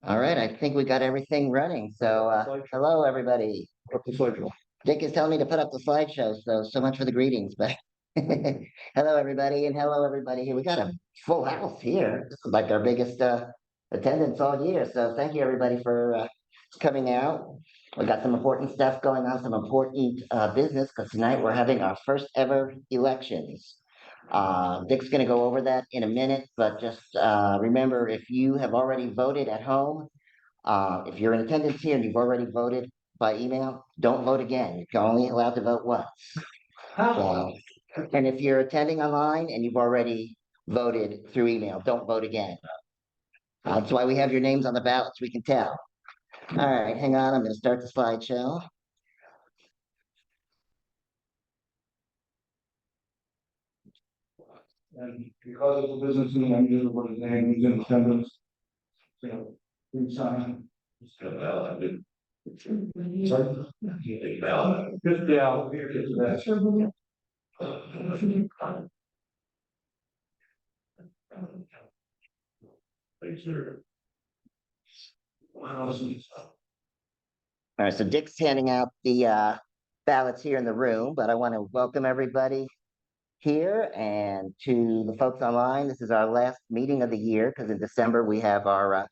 All right, I think we got everything running. So, hello, everybody. Up the slideshow. Dick is telling me to put up the slideshow, so much for the greetings. But hello, everybody, and hello, everybody. Here we got a full house here. This is like our biggest attendance all year. So, thank you, everybody, for coming out. We got some important stuff going on, some important business, because tonight we're having our first ever elections. Dick's going to go over that in a minute, but just remember, if you have already voted at home, if you're in attendance here and you've already voted by email, don't vote again. You're only allowed to vote once. So, and if you're attending online and you've already voted through email, don't vote again. That's why we have your names on the ballot so we can tell. All right, hang on. I'm going to start the slideshow. And because it's a business and I'm using what his name is in attendance. So, please sign. Sorry? Just, yeah, here it is. All right, so Dick's handing out the ballots here in the room, but I want to welcome everybody here and to the folks online. This is our last meeting of the year because in December we have our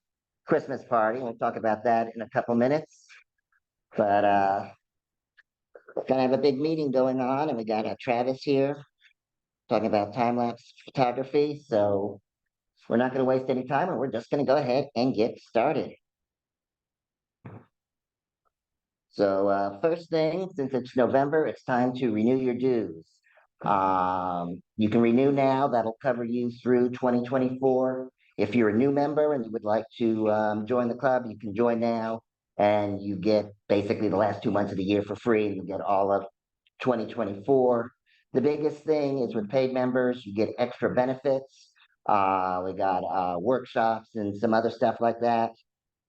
Christmas party. We'll talk about that in a couple minutes. But we're gonna have a big meeting going on, and we got Travis here talking about time-lapse photography. So we're not going to waste any time, and we're just going to go ahead and get started. So first thing, since it's November, it's time to renew your dues. You can renew now. That'll cover you through 2024. If you're a new member and you would like to join the club, you can join now, and you get basically the last 2 months of the year for free, and you get all of 2024. The biggest thing is with paid members, you get extra benefits. We got workshops and some other stuff like that.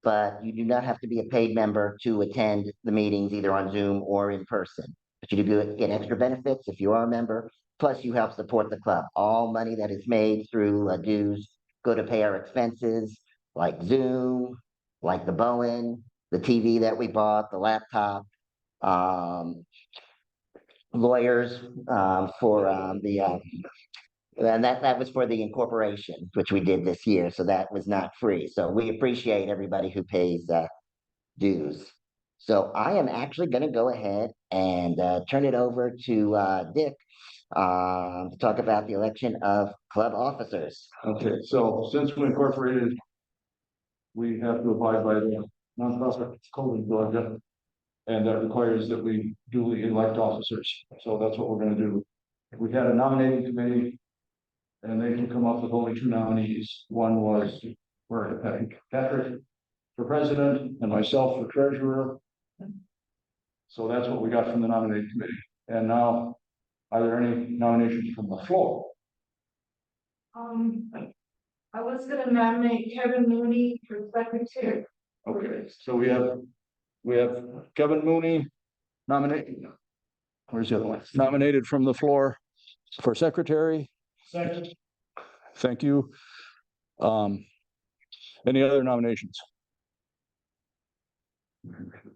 But you do not have to be a paid member to attend the meetings either on Zoom or in person. But you do get extra benefits if you are a member. Plus, you help support the club. All money that is made through dues go to pay our expenses like Zoom, like the Bowen, the TV that we bought, the laptop, lawyers for and that was for the incorporation, which we did this year. So that was not free. So we appreciate everybody who pays dues. So I am actually going to go ahead and turn it over to Dick to talk about the election of club officers. Okay, so since we incorporated, we have to abide by the nonprofit code in Georgia. And that requires that we duly elect officers. So that's what we're going to do. We had a nominating committee, and they can come up with only 2 nominees. One was for Patrick for president and myself for treasurer. So that's what we got from the nominating committee. And now, are there any nominations from the floor? I was going to nominate Kevin Mooney for secretary. Okay, so we have Kevin Mooney nominated. Where's the other one? Nominated from the floor for secretary. Second. Thank you. Any other nominations?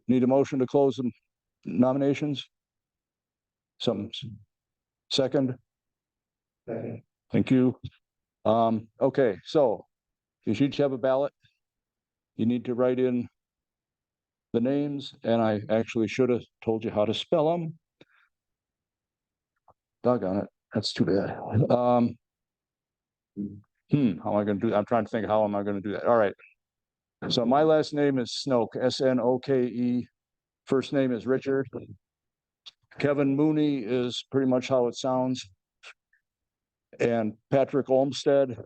Need a motion to close the nominations? Some second. Second. Thank you. Okay, so you should each have a ballot. You need to write in the names, and I actually should have told you how to spell them. Doggone it, that's too bad. How am I going to do that? I'm trying to think, how am I going to do that? All right. So my last name is Snoke, S-N-O-K-E. First name is Richard. Kevin Mooney is pretty much how it sounds. And Patrick Olmsted.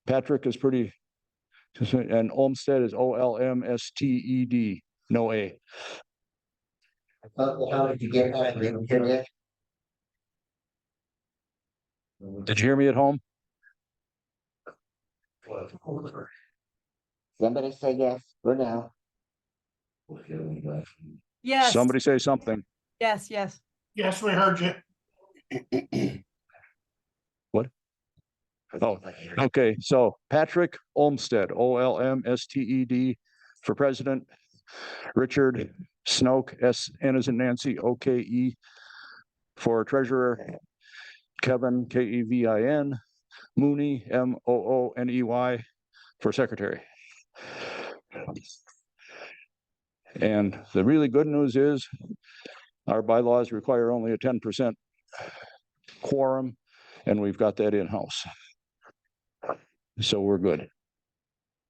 Patrick is pretty, and Olmsted is O-L-M-S-T-E-D. No A. How did you get that? Did you hear me at home? Somebody say yes or no. Yes. Somebody say something. Yes, yes. Yes, we heard you. What? Oh, okay, so Patrick Olmsted, Olmsted, for president. Richard Snoke, N as in Nancy, OKE, for treasurer. Kevin, Kevin, Mooney, Mooney, for secretary. And the really good news is our bylaws require only a 10% quorum, and we've got that in-house. So we're good.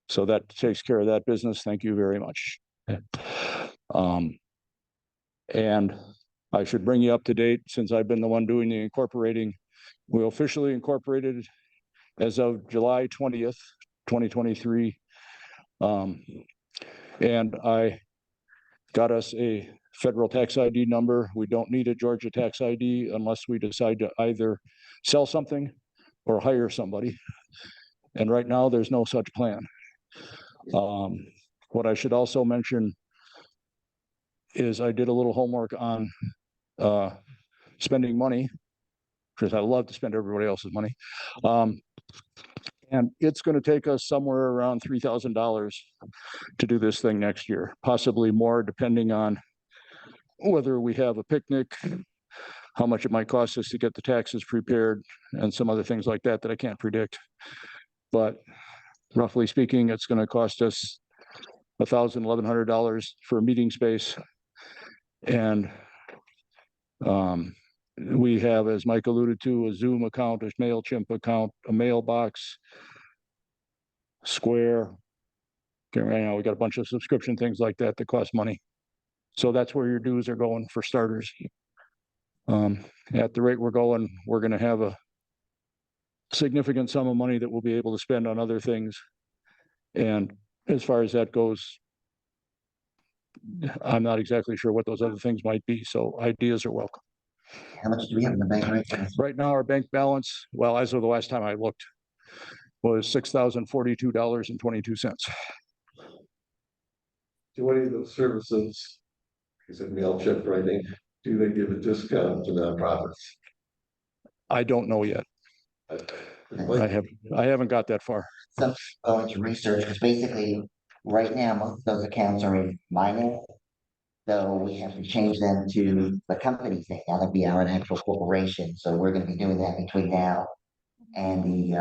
So that takes care of that business. Thank you very much. And I should bring you up to date, since I've been the one doing the incorporating. We officially incorporated as of July 20th, 2023. And I got us a federal tax ID number. We don't need a Georgia tax ID unless we decide to either sell something or hire somebody. And right now, there's no such plan. What I should also mention is I did a little homework on spending money, because I love to spend everybody else's money. And it's going to take us somewhere around $3,000 to do this thing next year, possibly more, depending on whether we have a picnic, how much it might cost us to get the taxes prepared, and some other things like that that I can't predict. But roughly speaking, it's going to cost us $1,000, $1,100 for a meeting space. And we have, as Mike alluded to, a Zoom account, a MailChimp account, a mailbox, Square. Right now, we got a bunch of subscription things like that that cost money. So that's where your dues are going for starters. At the rate we're going, we're going to have a significant sum of money that we'll be able to spend on other things. And as far as that goes, I'm not exactly sure what those other things might be. So ideas are welcome. How much do we have in the bank right now? Right now, our bank balance, well, as of the last time I looked, was $6,042.22. Do any of those services, is it MailChimp or anything, do they give a discount to nonprofits? I don't know yet. I haven't got that far. So going to research, because basically, right now, most of those accounts are in my name. So we have to change them to the company's name. That'll be our actual corporation. So we're going to be doing that between now and the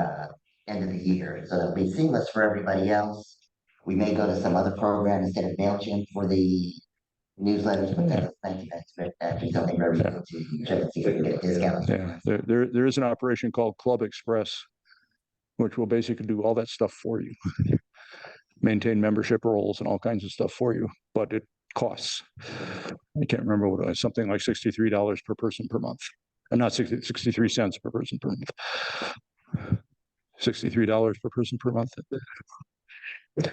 end of the year. So it'll be seamless for everybody else. We may go to some other program instead of MailChimp for the newsletters, but that's actually something very good to check and see if we can get a discount. Yeah, there is an operation called Club Express, which will basically do all that stuff for you. Maintain membership roles and all kinds of stuff for you, but it costs. I can't remember what it was, something like $63 per person per month. And not 63 cents per person per month. $63 per person per month.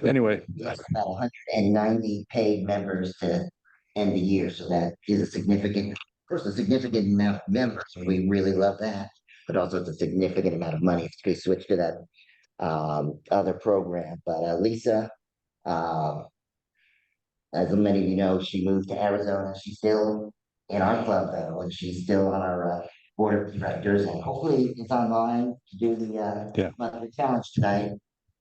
Anyway. About 190 paid members to end the year. So that is a significant, of course, a significant amount of members. We really love that, but also it's a significant amount of money if we switch to that other program. But Lisa, as many of you know, she moved to Arizona. She's still in our club though, and she's still on our board of directors, and hopefully it's online to do the monthly challenge tonight.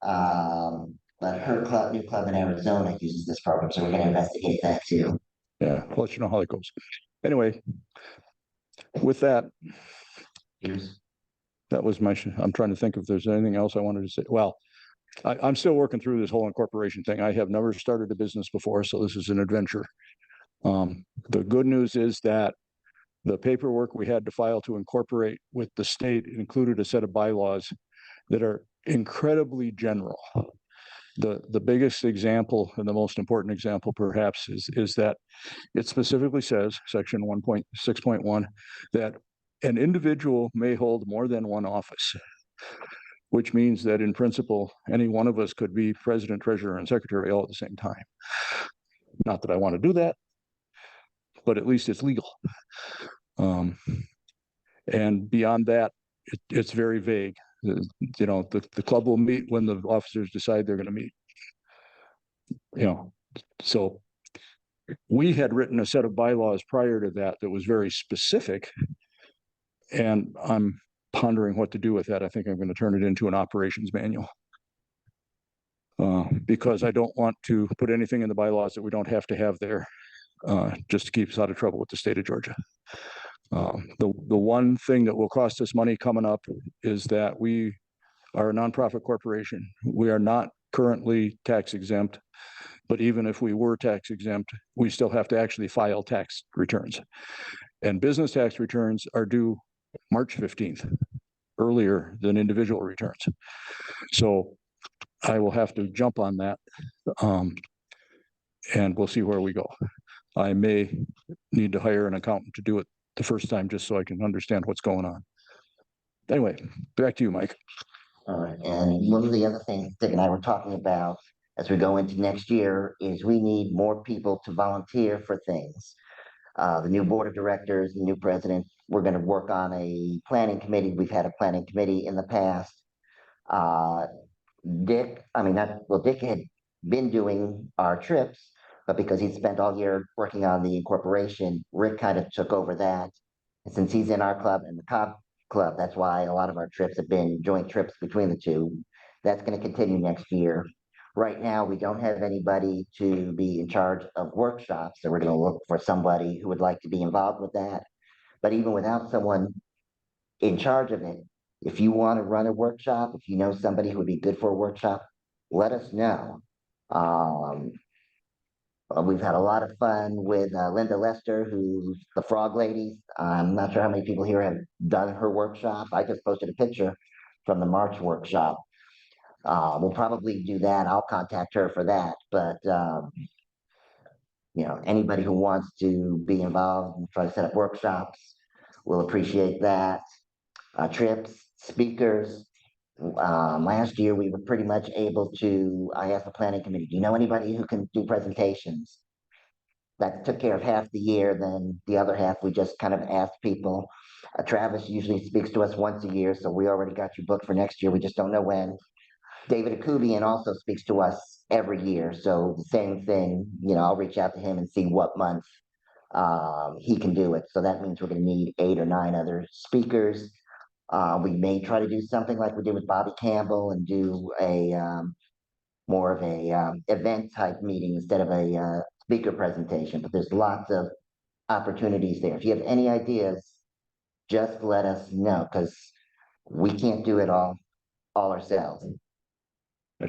But her club, new club in Arizona, uses this program, so we're going to investigate that too. Yeah, I'll let you know how that goes. Anyway, with that, that was my. I'm trying to think if there's anything else I wanted to say. Well, I'm still working through this whole incorporation thing. I have never started a business before, so this is an adventure. The good news is that the paperwork we had to file to incorporate with the state included a set of bylaws that are incredibly general. The biggest example and the most important example perhaps is that it specifically says, section 1.6.1, that an individual may hold more than one office, which means that in principle, any one of us could be president, treasurer, and secretary all at the same time. Not that I want to do that, but at least it's legal. And beyond that, it's very vague. You know, the club will meet when the officers decide they're going to meet. You know, so we had written a set of bylaws prior to that that was very specific, and I'm pondering what to do with that. I think I'm going to turn it into an operations manual. Because I don't want to put anything in the bylaws that we don't have to have there, just to keep us out of trouble with the state of Georgia. The one thing that will cost us money coming up is that we are a nonprofit corporation. We are not currently tax exempt, but even if we were tax exempt, we still have to actually file tax returns. And business tax returns are due March 15th, earlier than individual returns. So I will have to jump on that, and we'll see where we go. I may need to hire an accountant to do it the first time, just so I can understand what's going on. Anyway, back to you, Mike. All right, and one of the other things Dick and I were talking about as we go into next year is we need more people to volunteer for things. The new board of directors, the new president, we're going to work on a planning committee. We've had a planning committee in the past. Dick, I mean, not, well, Dick had been doing our trips, but because he'd spent all year working on the incorporation, Rick kind of took over that. And since he's in our club and the cop club, that's why a lot of our trips have been joint trips between the two. That's going to continue next year. Right now, we don't have anybody to be in charge of workshops, so we're going to look for somebody who would like to be involved with that. But even without someone in charge of it, if you want to run a workshop, if you know somebody who would be good for a workshop, let us know. We've had a lot of fun with Linda Lester, who's the Frog Lady. I'm not sure how many people here have done her workshop. I just posted a picture from the March workshop. We'll probably do that. I'll contact her for that. But you know, anybody who wants to be involved and try to set up workshops, we'll appreciate that. Trips, speakers. Last year we were pretty much able to, I asked the planning committee, do you know anybody who can do presentations? That took care of half the year, then the other half we just kind of asked people. Travis usually speaks to us once a year, so we already got you booked for next year, we just don't know when. David Akubian also speaks to us every year, so the same thing, you know, I'll reach out to him and see what month he can do it. So that means we're going to need 8 or 9 other speakers. We may try to do something like we did with Bobby Campbell and do a more of a event type meeting instead of a speaker presentation, but there's lots of opportunities there. If you have any ideas, just let us know, because we can't do it all ourselves. I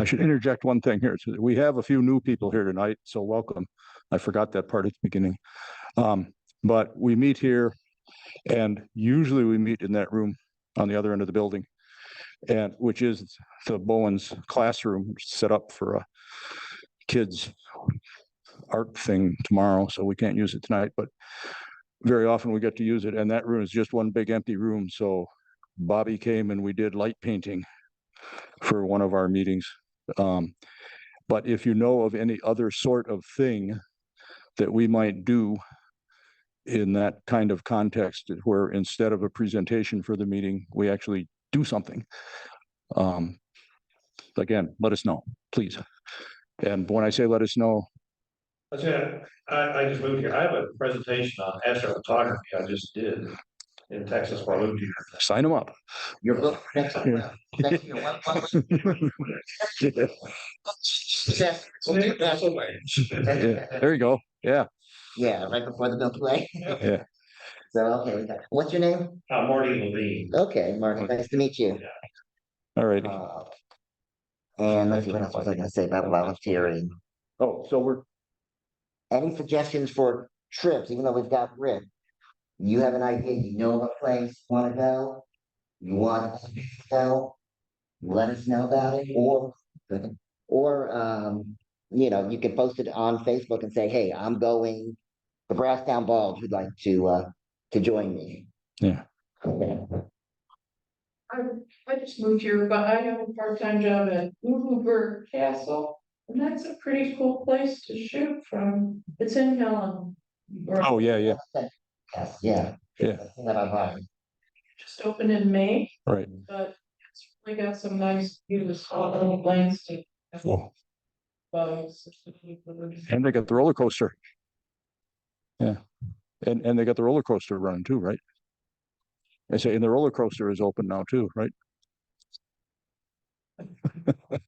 should interject one thing here. We have a few new people here tonight, so welcome. I forgot that part at the beginning. But we meet here, and usually we meet in that room on the other end of the building, and which is the Bowen's classroom, set up for a kids art thing tomorrow, so we can't use it tonight, but very often we get to use it, and that room is just one big empty room. So Bobby came and we did light painting for one of our meetings. But if you know of any other sort of thing that we might do in that kind of context, where instead of a presentation for the meeting, we actually do something, again, let us know, please. And when I say let us know, I just moved here. I have a presentation on astrophotography I just did in Texas while I lived here. sign them up. Your book next year. Next year. Yeah, there you go. Yeah. Yeah, right before the bill play. Yeah. So, okay, what's your name? Marty Levine. Okay, Mark, nice to meet you. All right. And let's see, what else was I gonna say about volunteering? Oh, so Any suggestions for trips, even though we've got Rick? You have an idea, you know of a place, wanna go? You want to go? Let us know about it, or, you know, you can post it on Facebook and say, hey, I'm going to Brasstown Balls, who'd like to join me. yeah. Okay. I just moved here, but I have a part-time job at Hoover Castle, and that's a pretty cool place to shoot from. It's in Helen. Oh, yeah, yeah. Yes, yeah. Yeah. That I buy. Just opened in May, Right. but it's really got some nice views, all landscape. Oh. Bugs. And they got the roller coaster. Yeah. And they got the roller coaster running too, right? I say, and the roller coaster is open now too, right? I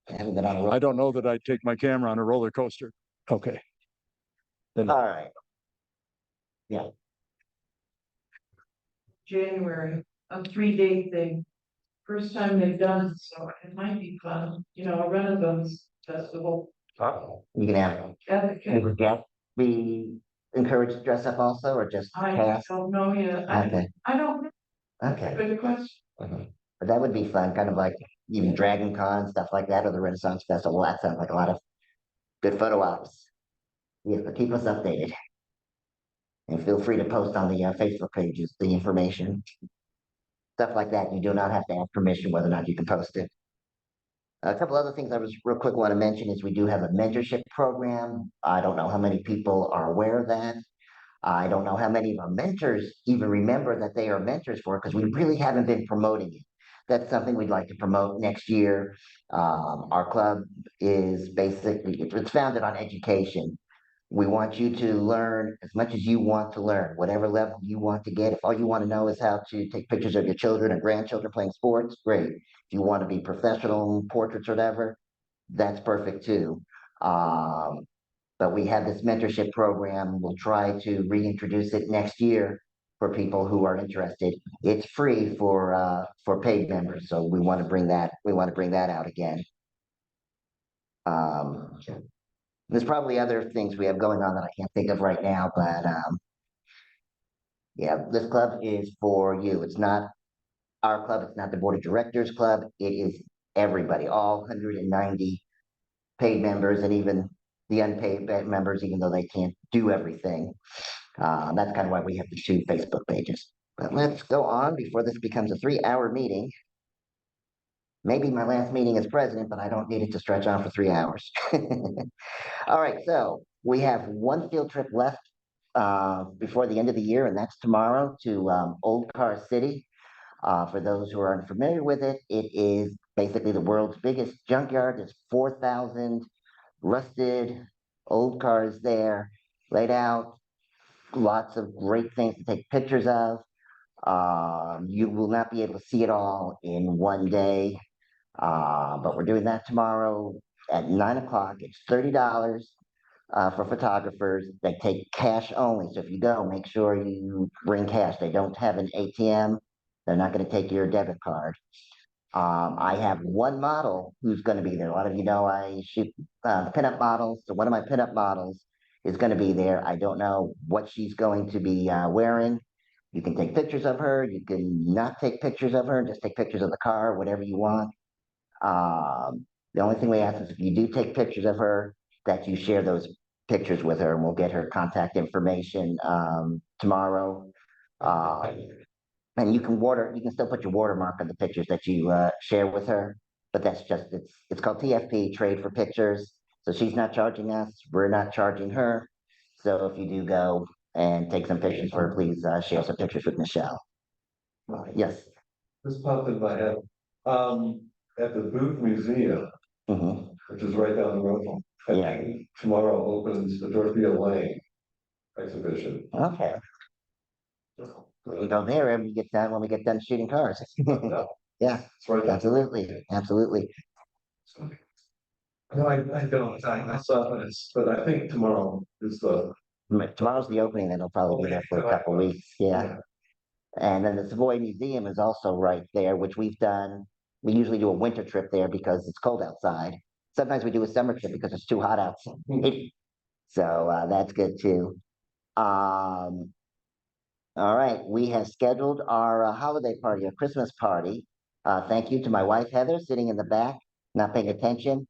haven't been on a roll. I don't know that I'd take my camera on a roller coaster. Okay. Then All right, January, a 3-day thing. First time they've done it, so it might be fun, a Renaissance festival. you can have, Advocate. would guests be encouraged to dress up also, or just I cast? don't know yet. Okay, I don't, okay. good question. But that would be fun, kind of like even Dragon Con, stuff like that, or the Renaissance Festival. That sounds like a lot of good photo ops. Yeah, but keep us updated. And feel free to post on the Facebook pages, the information. Stuff like that. You do not have to ask permission whether or not you can post it. A couple other things I was real quick want to mention is we do have a mentorship program. I don't know how many people are aware of that. I don't know how many of our mentors even remember that they are mentors for it because we really haven't been promoting it. That's something we'd like to promote next year. Our club is basically, it's founded on education. We want you to learn as much as you want to learn, whatever level you want to get. If all you want to know is how to take pictures of your children and grandchildren playing sports, great. If you want to be professional portraits or whatever, that's perfect too. But we have this mentorship program. We'll try to reintroduce it next year for people who are interested. It's free for paid members, so we want to bring that out again. There's probably other things we have going on that I can't think of right now, but yeah, this club is for you. It's not our club. It's not the board of directors club. It is everybody, all 190 paid members, and even the unpaid members, even though they can't do everything. That's kind of why we have the 2 Facebook pages. But let's go on before this becomes a 3-hour meeting. Maybe my last meeting as president, but I don't need it to stretch on for 3 hours. All right, so we have one field trip left before the end of the year, and that's tomorrow to Old Car City. For those who are unfamiliar with it, it is basically the world's biggest junkyard. There's 4,000 rusted old cars there, laid out. Lots of great things to take pictures of. You will not be able to see it all in one day, but we're doing that tomorrow at 9 o'clock. It's $30 for photographers. They take cash only. So if you go, make sure you bring cash. They don't have an ATM. They're not going to take your debit card. I have one model who's going to be there. A lot of you know I shoot pinup models. So one of my pinup models is going to be there. I don't know what she's going to be wearing. You can take pictures of her. You can not take pictures of her. Just take pictures of the car, whatever you want. The only thing we ask is if you do take pictures of her, that you share those pictures with her, and we'll get her contact information tomorrow. And you can still put your watermark on the pictures that you share with her, but that's just, it's called TFP, Trade for Pictures. So she's not charging us, we're not charging her. So if you do go and take some pictures for her, please share some pictures with Michelle. Yes. This popped in my head. At the Booth Museum, Mhm. which is right down the road. I Yeah. think tomorrow opens the Dorothea Lane exhibition. Okay. We go there when we get done shooting cars. Yeah, It's right down. absolutely, absolutely. No, I don't, I saw this, but I think tomorrow is the. Tomorrow's the opening, then it'll probably be there for a couple weeks, yeah. And then the Savoy Museum is also right there, which we've done. We usually do a winter trip there because it's cold outside. Sometimes we do a summer trip because it's too hot outside. So that's good too. Um, all right, we have scheduled our holiday party, our Christmas party. Thank you to my wife Heather, sitting in the back, not paying attention.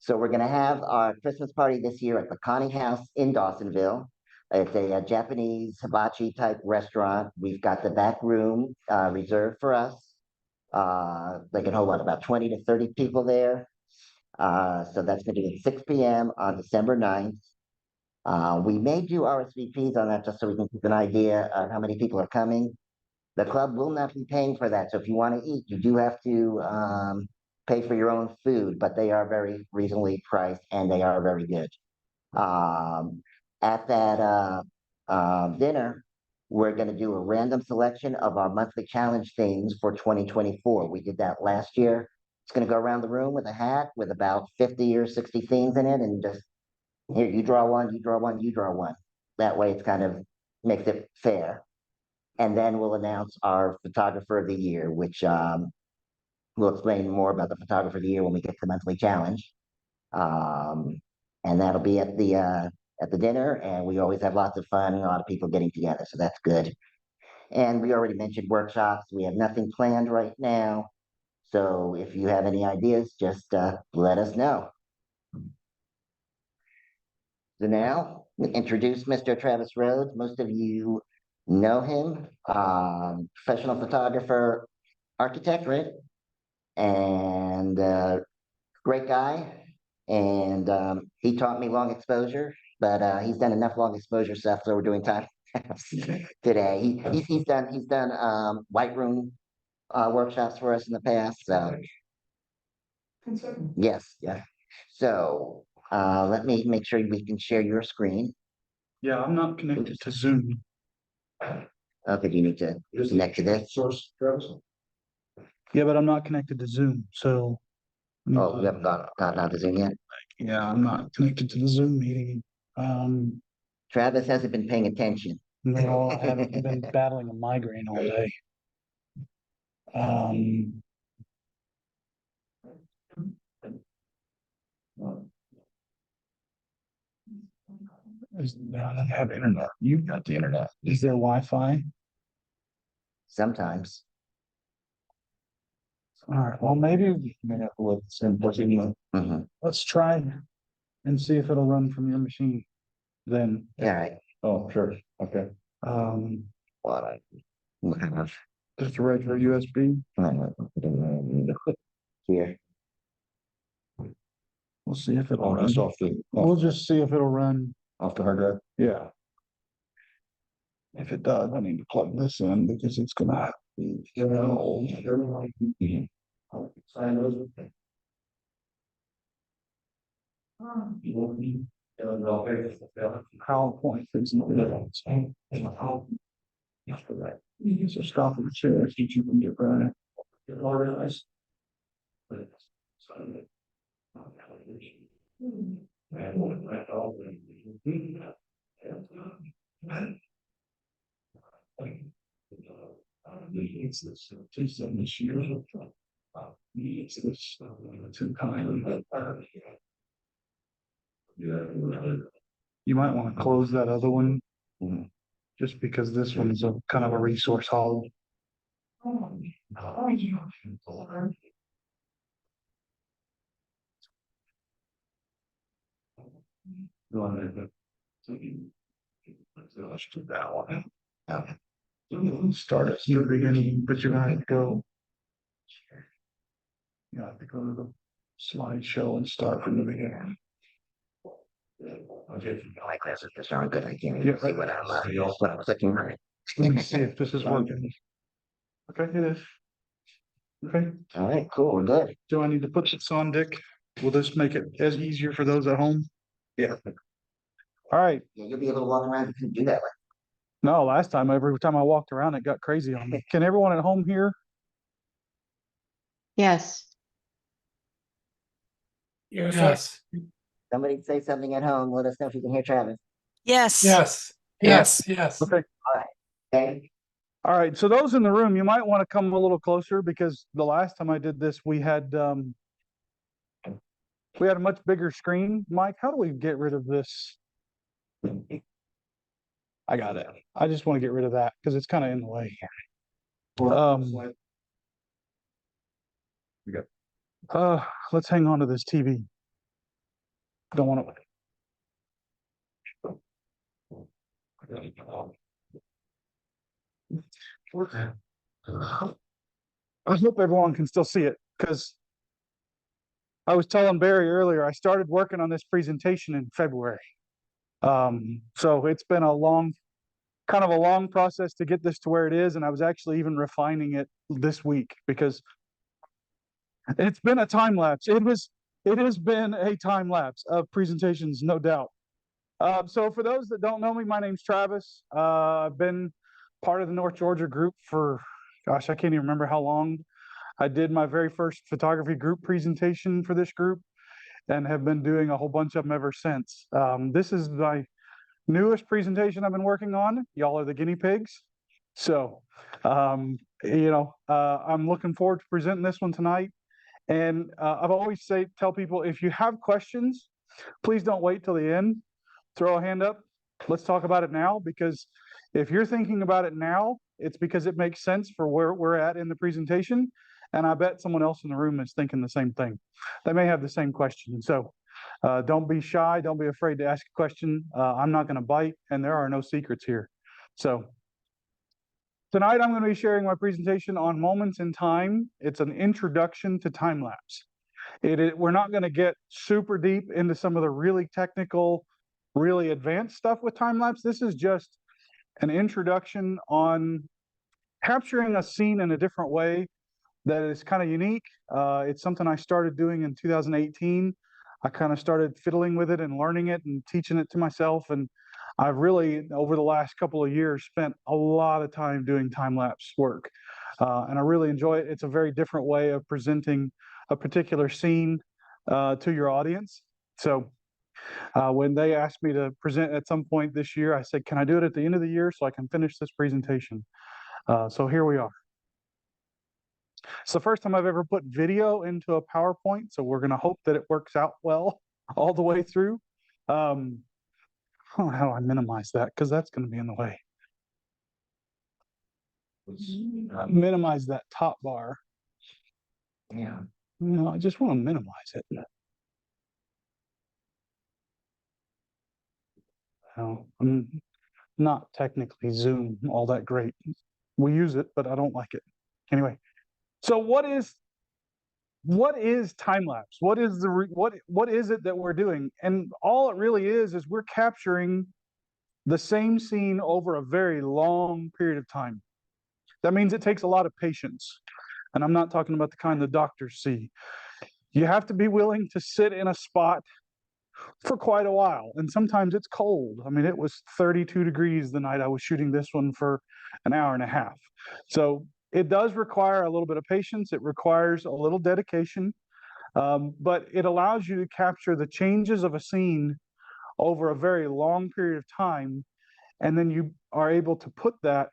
So we're gonna have our Christmas party this year at the Connie House in Dawsonville. It's a Japanese hibachi type restaurant. We've got the back room reserved for us. They can hold about 20 to 30 people there. So that's gonna be at 6 p.m. on December 9th. We may do RSVPs on that just so we can keep an idea of how many people are coming. The club will not be paying for that. So if you want to eat, you do have to pay for your own food, but they are very reasonably priced and they are very good. at that dinner, we're gonna do a random selection of our monthly challenge themes for 2024. We did that last year. It's gonna go around the room with a hat with about 50 or 60 themes in it, and just here, you draw one, you draw one, you draw one. That way it's kind of makes it fair. And then we'll announce our photographer of the year, which we'll explain more about the photographer of the year when we get to the monthly challenge. And that'll be at the dinner, and we always have lots of fun and a lot of people getting together, so that's good. And we already mentioned workshops. We have nothing planned right now. So if you have any ideas, just let us know. So now, introduce Mr. Travis Rhoads. Most of you know him, professional photographer, architect, right? And great guy. And he taught me long exposure, but he's done enough long exposure stuff, so we're doing time today. He's done white room workshops for us in the past. So yes, yeah. So let me make sure we can share your screen. Yeah, I'm not connected to Zoom. Okay, do you need to connect to this? Source, Travis? Yeah, but I'm not connected to Zoom, so. Oh, you haven't gotten out to Zoom yet? Yeah, I'm not connected to the Zoom meeting. Travis hasn't been paying attention. No, I haven't been battling a migraine all day. I don't have internet. You've got the internet. Is there Wi-Fi? Sometimes. All right, well, maybe we may have to look this in. Mhm. Let's try and see if it'll run from your machine then. All right. Oh, sure, okay. What I have Just a regular USB. here. We'll see if it'll Oh, run. that's We'll just see if it'll run. off the hard drive. Yeah. If it does, I need to plug this in because it's gonna be, PowerPoint presentation. So stop and share if you can get right. Organized. You might want to close that other one. Just because this one's a kind of a resource hog. Let's do that one. Start at the beginning, but you're gonna have to go. You have to go to the slideshow and start from the beginning. My classes just aren't good. I can't Yeah. even see what I'm clicking on. Let me see if this is working. Okay, it is. Okay, All right, cool, we're good. do I need to put this on, Dick? Will this make it as easier for those at home? Yeah. All right. You'll be able to walk around. You can do that. No, last time, every time I walked around, it got crazy on me. Can everyone at home hear? Yes. Yes. Somebody say something at home. Let us know if you can hear Travis. Yes. Yes. Yes. Yes. Okay. Okay. All right. So those in the room, you might want to come a little closer because the last time I did this, we had a much bigger screen. Mike, how do we get rid of this? I got it. I just want to get rid of that because it's kind of in the way. Let's hang on to this TV. Don't want to. I hope everyone can still see it because I was telling Barry earlier, I started working on this presentation in February. So it's been kind of a long process to get this to where it is. And I was actually even refining it this week because it's been a time lapse. It has been a time lapse of presentations, no doubt. So for those that don't know me, my name's Travis. I've been part of the North Georgia group for, gosh, I can't even remember how long. I did my very first photography group presentation for this group and have been doing a whole bunch of them ever since. This is my newest presentation I've been working on. Y'all are the guinea pigs. So, I'm looking forward to presenting this one tonight. And I've always tell people, if you have questions, please don't wait till the end. Throw a hand up. Let's talk about it now, because if you're thinking about it now, it's because it makes sense for where we're at in the presentation. And I bet someone else in the room is thinking the same thing. They may have the same question. So don't be shy. Don't be afraid to ask a question. I'm not going to bite, and there are no secrets here. So tonight I'm going to be sharing my presentation on moments in time. It's an introduction to time lapse. We're not going to get super deep into some of the really technical, really advanced stuff with time lapse. This is just an introduction on capturing a scene in a different way that is kind of unique. It's something I started doing in 2018. I kind of started fiddling with it and learning it and teaching it to myself. And I've really, over the last couple of years, spent a lot of time doing time-lapse work. And I really enjoy it. It's a very different way of presenting a particular scene to your audience. So when they asked me to present at some point this year, I said, can I do it at the end of the year so I can finish this presentation? So here we are. It's the first time I've ever put video into a PowerPoint, so we're going to hope that it works out well all the way through. How do I minimize that? Because that's going to be in the way. Minimize that top bar. Yeah. No, I just want to minimize it. No, I'm not technically Zoom all that great. We use it, but I don't like it. Anyway, so what is time lapse? What is what is it that we're doing? And all it really is we're capturing the same scene over a very long period of time. That means it takes a lot of patience. And I'm not talking about the kind the doctors see. You have to be willing to sit in a spot for quite a while. And sometimes it's cold. I mean, it was 32 degrees the night I was shooting this one for an hour and a half. So it does require a little bit of patience. It requires a little dedication, but it allows you to capture the changes of a scene over a very long period of time. And then you are able to put that,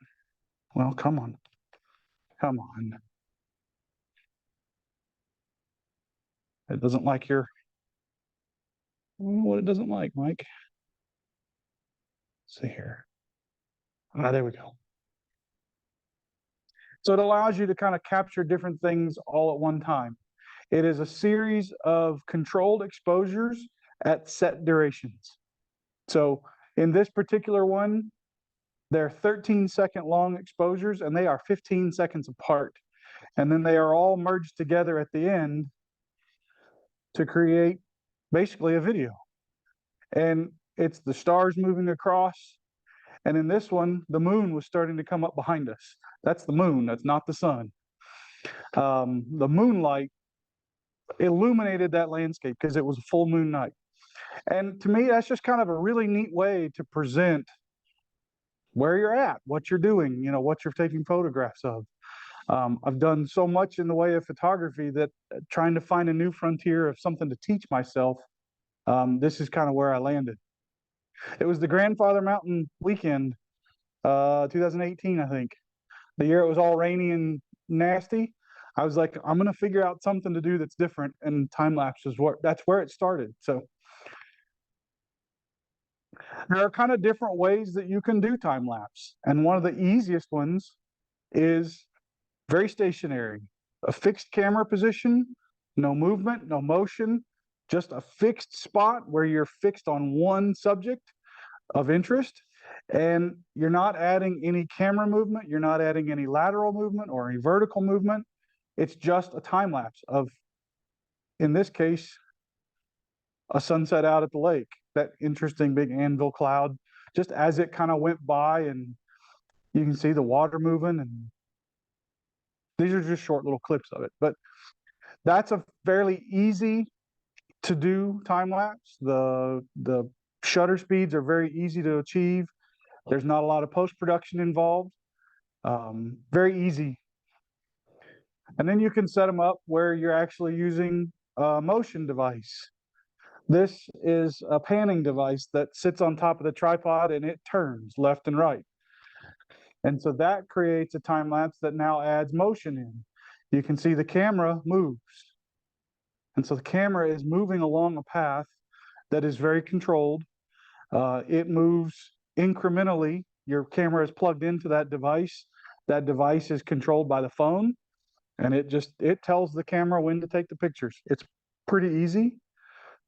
well, come on. It doesn't like what it doesn't like, Mike. Let's see here. There we go. So it allows you to kind of capture different things all at one time. It is a series of controlled exposures at set durations. So in this particular one, they're 13-second long exposures, and they are 15 seconds apart. And then they are all merged together at the end to create basically a video. And it's the stars moving across. And in this one, the moon was starting to come up behind us. That's the moon, that's not the sun. The moonlight illuminated that landscape because it was a full moon night. And to me, that's just kind of a really neat way to present where you're at, what you're doing, what you're taking photographs of. I've done so much in the way of photography that trying to find a new frontier of something to teach myself, this is kind of where I landed. It was the Grandfather Mountain weekend, 2018, I think. The year it was all rainy and nasty. I was like, I'm going to figure out something to do that's different, and time lapse is that's where it started. So there are kind of different ways that you can do time lapse, and one of the easiest ones is very stationary, a fixed camera position, no movement, no motion, just a fixed spot where you're fixed on one subject of interest, and you're not adding any camera movement, you're not adding any lateral movement or any vertical movement. It's just a time lapse of, in this case, a sunset out at the lake, that interesting big anvil cloud, just as it kind of went by, and you can see the water moving, and these are just short little clips of it. But that's a fairly easy to do time lapse. The Shutter speeds are very easy to achieve. There's not a lot of post-production involved. Very easy. And then you can set them up where you're actually using a motion device. This is a panning device that sits on top of the tripod and it turns left and right. And so that creates a time lapse that now adds motion in. You can see the camera moves. And so the camera is moving along a path that is very controlled. It moves incrementally. Your camera is plugged into that device. That device is controlled by the phone, and it tells the camera when to take the pictures. It's pretty easy.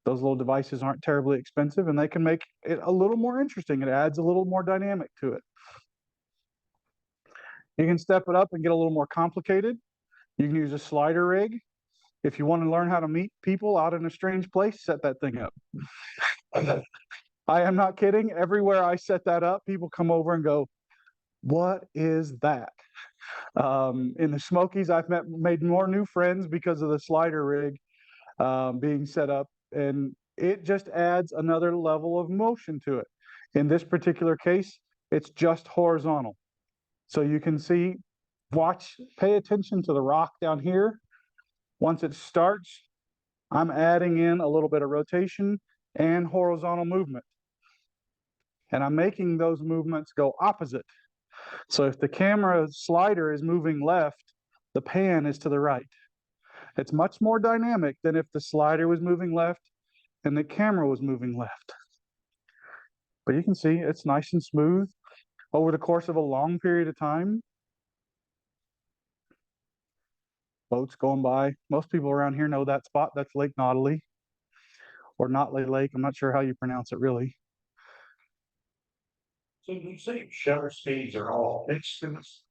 Those little devices aren't terribly expensive, and they can make it a little more interesting. It adds a little more dynamic to it. You can step it up and get a little more complicated. You can use a slider rig. If you want to learn how to meet people out in a strange place, set that thing up. I am not kidding. Everywhere I set that up, people come over and go, "What is that?" In the Smokies, I've made more new friends because of the slider rig being set up, and it just adds another level of motion to it. In this particular case, it's just horizontal. So you can see, pay attention to the rock down here. Once it starts, I'm adding in a little bit of rotation and horizontal movement. And I'm making those movements go opposite. So if the camera slider is moving left, the pan is to the right. It's much more dynamic than if the slider was moving left and the camera was moving left. But you can see it's nice and smooth over the course of a long period of time. Boats going by. Most people around here know that spot. That's Lake Nautilus, or Notley Lake. I'm not sure how you pronounce it really. So you say shutter speeds are all fixed in this,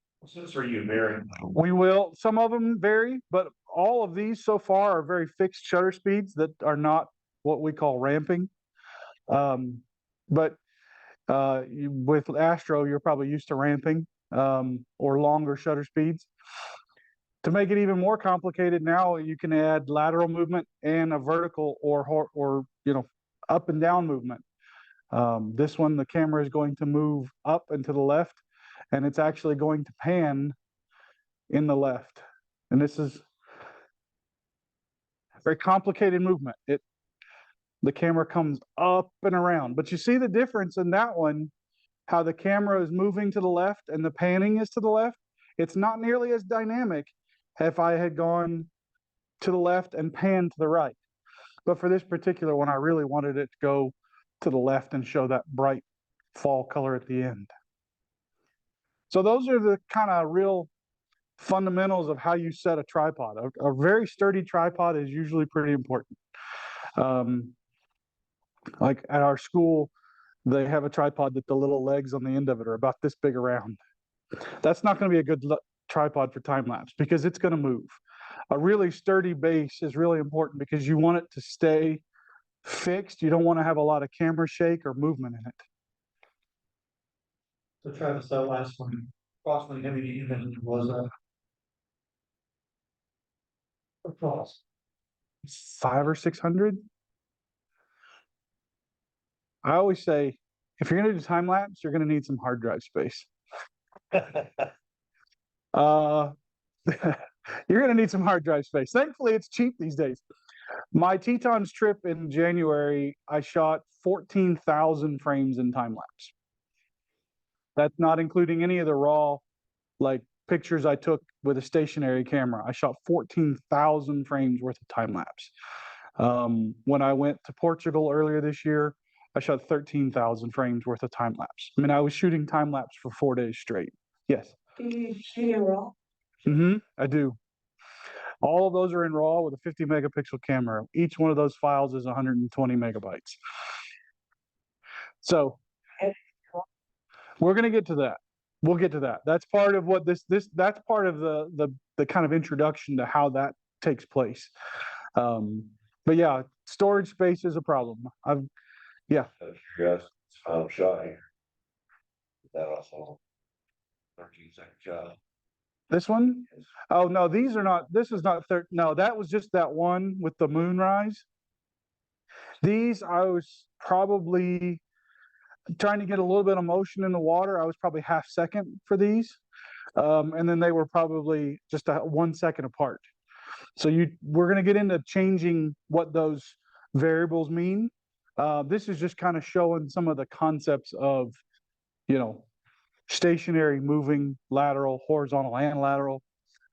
or you vary? We will, some of them vary, but all of these so far are very fixed shutter speeds that are not what we call ramping. But with Astro, you're probably used to ramping or longer shutter speeds. To make it even more complicated now, you can add lateral movement and a vertical or up and down movement. This one, the camera is going to move up and to the left, and it's actually going to pan in the left. And this is a very complicated movement. The camera comes up and around, but you see the difference in that one, how the camera is moving to the left and the panning is to the left. It's not nearly as dynamic if I had gone to the left and panned to the right. But for this particular one, I really wanted it to go to the left and show that bright fall color at the end. So those are the kind of real fundamentals of how you set a tripod. A very sturdy tripod is usually pretty important. Like at our school, they have a tripod that the little legs on the end of it are about this big around. That's not going to be a good tripod for time lapse because it's going to move. A really sturdy base is really important because you want it to stay fixed. You don't want to have a lot of camera shake or movement in it. So Travis, that last one, approximately how many even was that? Across. 500 or 600. I always say, if you're going to do time lapse, you're going to need some hard drive space. You're going to need some hard drive space. Thankfully, it's cheap these days. My Tetons trip in January, I shot 14,000 frames in time lapse. That's not including any of the raw, like pictures I took with a stationary camera. I shot 14,000 frames worth of time lapse. When I went to Portugal earlier this year, I shot 13,000 frames worth of time lapse. I mean, I was shooting time lapse for 4 days straight. Yes. Do you see a raw? I do. All of those are in RAW with a 50 megapixel camera. Each one of those files is 120 megabytes. So we're going to get to that. We'll get to that. That's part of what that's part of the kind of introduction to how that takes place. But yeah, storage space is a problem. Yes, final shot here. That also 13-second shot. This one? Oh no, these are not. This is not no, that was just that one with the moonrise. These, I was probably trying to get a little bit of motion in the water. I was probably half second for these. And then they were probably just 1 second apart. So we're going to get into changing what those variables mean. This is just kind of showing some of the concepts of, stationary, moving, lateral, horizontal, and lateral,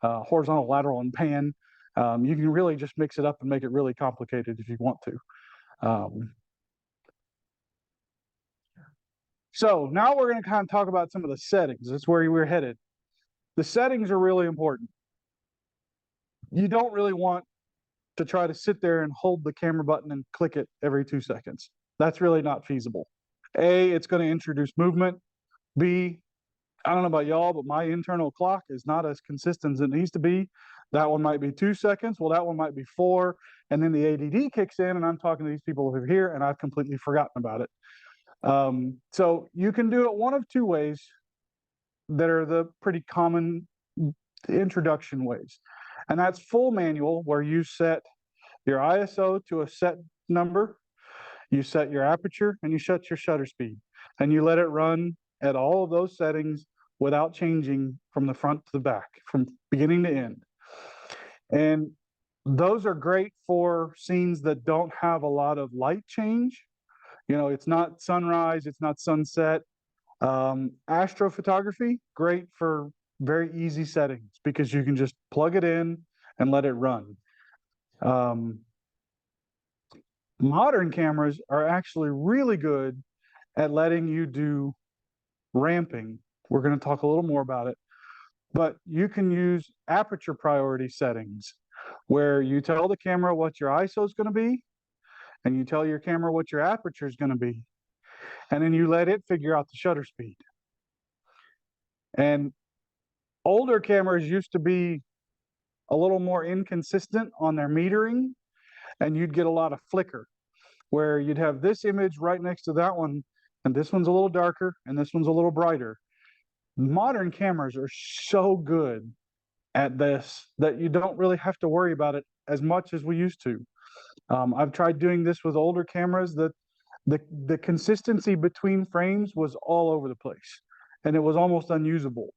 horizontal, lateral, and pan. You can really just mix it up and make it really complicated if you want to. So now we're going to kind of talk about some of the settings. That's where we're headed. The settings are really important. You don't really want to try to sit there and hold the camera button and click it every 2 seconds. That's really not feasible. A, it's going to introduce movement. B, I don't know about y'all, but my internal clock is not as consistent as it needs to be. That one might be 2 seconds. Well, that one might be 4. And then the ADD kicks in, and I'm talking to these people over here, and I've completely forgotten about it. So you can do it one of 2 ways that are the pretty common introduction ways. And that's full manual, where you set your ISO to a set number, you set your aperture, and you set your shutter speed. And you let it run at all of those settings without changing from the front to the back, from beginning to end. And those are great for scenes that don't have a lot of light change. It's not sunrise, it's not sunset. Astrophotography, great for very easy settings because you can just plug it in and let it run. Modern cameras are actually really good at letting you do ramping. We're going to talk a little more about it, but you can use aperture priority settings where you tell the camera what your ISO is going to be, and you tell your camera what your aperture is going to be, and then you let it figure out the shutter speed. And older cameras used to be a little more inconsistent on their metering, and you'd get a lot of flicker where you'd have this image right next to that one, and this one's a little darker and this one's a little brighter. Modern cameras are so good at this that you don't really have to worry about it as much as we used to. I've tried doing this with older cameras that the consistency between frames was all over the place, and it was almost unusable.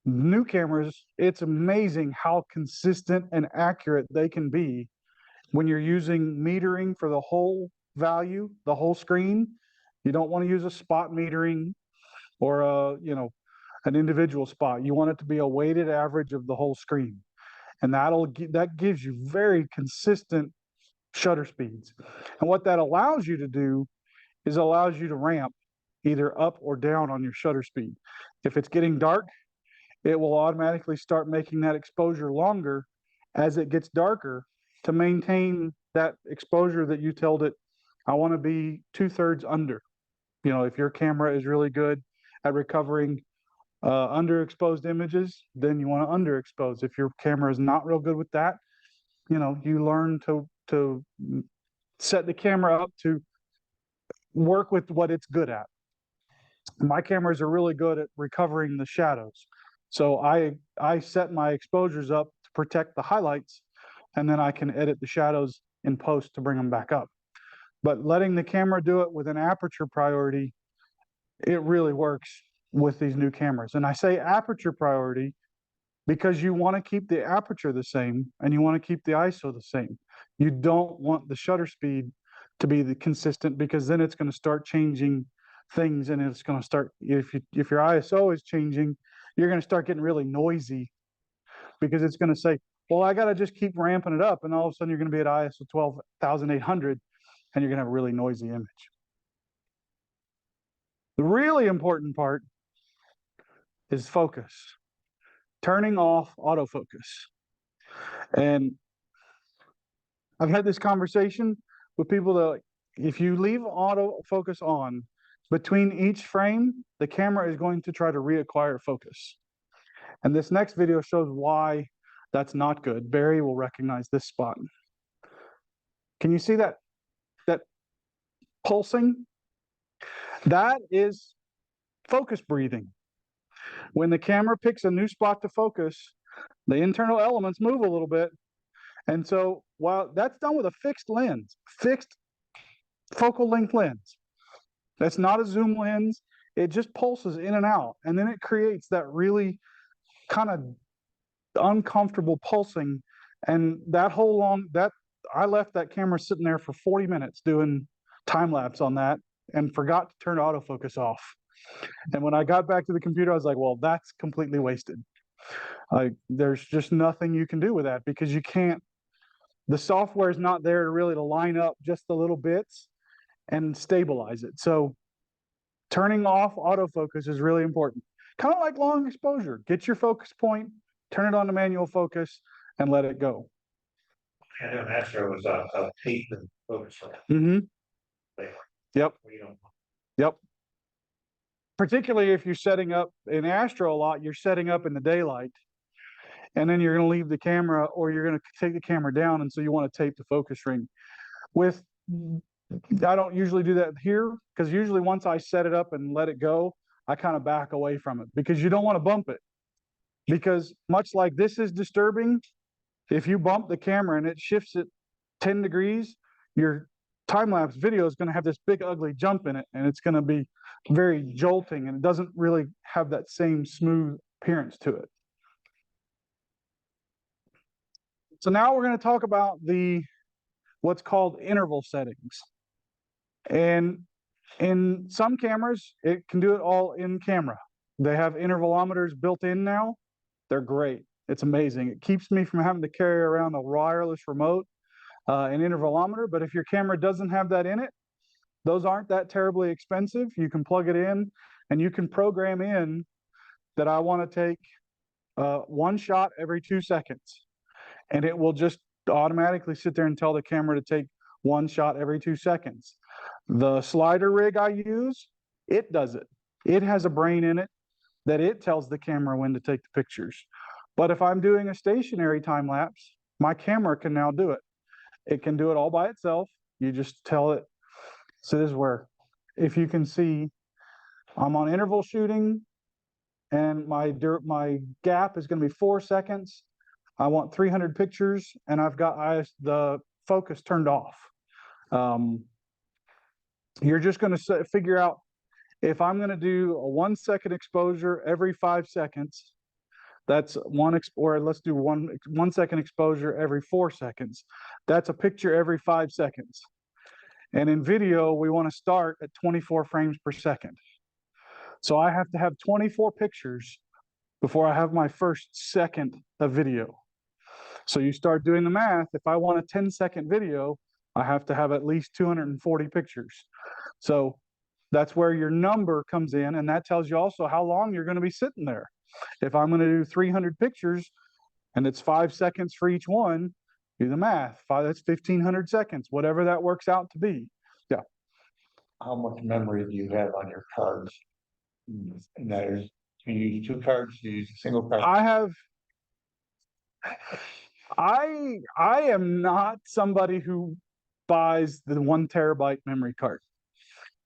New cameras, it's amazing how consistent and accurate they can be when you're using metering for the whole value, the whole screen. You don't want to use a spot metering or an individual spot. You want it to be a weighted average of the whole screen, and that gives you very consistent shutter speeds. And what that allows you to do is allows you to ramp either up or down on your shutter speed. If it's getting dark, it will automatically start making that exposure longer as it gets darker to maintain that exposure that you told it, I want to be 2/3 under. If your camera is really good at recovering underexposed images, then you want to underexpose. If your camera is not real good with that, you learn to set the camera up to work with what it's good at. My cameras are really good at recovering the shadows. So I set my exposures up to protect the highlights, and then I can edit the shadows in post to bring them back up. But letting the camera do it with an aperture priority, it really works with these new cameras. And I say aperture priority because you want to keep the aperture the same and you want to keep the ISO the same. You don't want the shutter speed to be consistent, because then it's going to start changing things, and it's going to start, if your ISO is changing, you're going to start getting really noisy, because it's going to say, well, I got to just keep ramping it up, and all of a sudden you're going to be at ISO 12,800 and you're going to have a really noisy image. The really important part is focus, turning off autofocus. And I've had this conversation with people that, if you leave autofocus on between each frame, the camera is going to try to reacquire focus. And this next video shows why that's not good. Barry will recognize this spot. Can you see that pulsing? That is focus breathing. When the camera picks a new spot to focus, the internal elements move a little bit. And so while that's done with a fixed lens, fixed focal length lens. That's not a zoom lens. It just pulses in and out. And then it creates that really kind of uncomfortable pulsing. And I left that camera sitting there for 40 minutes doing time lapse on that and forgot to turn autofocus off. And when I got back to the computer, I was like, well, that's completely wasted. There's just nothing you can do with that because the software is not there really to line up just the little bits and stabilize it. So turning off autofocus is really important. Kind of like long exposure. Get your focus point, turn it on to manual focus, and let it go. I know Astro was a tape and focus on Mm-hmm. there. Yep. We don't. Yep. Particularly if you're setting up in Astro a lot, you're setting up in the daylight. And then you're going to leave the camera or you're going to take the camera down. And so you want to tape the focus ring. I don't usually do that here because usually once I set it up and let it go, I kind of back away from it because you don't want to bump it. Because much like this is disturbing, if you bump the camera and it shifts it 10 degrees, your time-lapse video is going to have this big ugly jump in it and it's going to be very jolting and it doesn't really have that same smooth appearance to it. So now we're going to talk about what's called interval settings. And in some cameras, it can do it all in camera. They have intervalometers built in now. They're great. It's amazing. It keeps me from having to carry around a wireless remote, an intervalometer. But if your camera doesn't have that in it, those aren't that terribly expensive. You can plug it in and you can program in that I want to take one shot every 2 seconds. And it will just automatically sit there and tell the camera to take one shot every 2 seconds. The slider rig I use, it does it. It has a brain in it that it tells the camera when to take the pictures. But if I'm doing a stationary time lapse, my camera can now do it. It can do it all by itself. You just tell it. So this is where, if you can see, I'm on interval shooting and my gap is going to be 4 seconds. I want 300 pictures and I've got the focus turned off. You're just going to figure out if I'm going to do a 1 second exposure every 5 seconds, that's or let's do 1 second exposure every 4 seconds. That's a picture every 5 seconds. And in video, we want to start at 24 frames per second. So I have to have 24 pictures before I have my first second of video. So you start doing the math. If I want a 10-second video, I have to have at least 240 pictures. So that's where your number comes in, and that tells you also how long you're going to be sitting there. If I'm going to do 300 pictures and it's 5 seconds for each one, do the math. That's 1,500 seconds, whatever that works out to be. Yeah. How much memory do you have on your cards? And that is, do you use 2 cards? Do you use a single card? I am not somebody who buys the 1 terabyte memory card.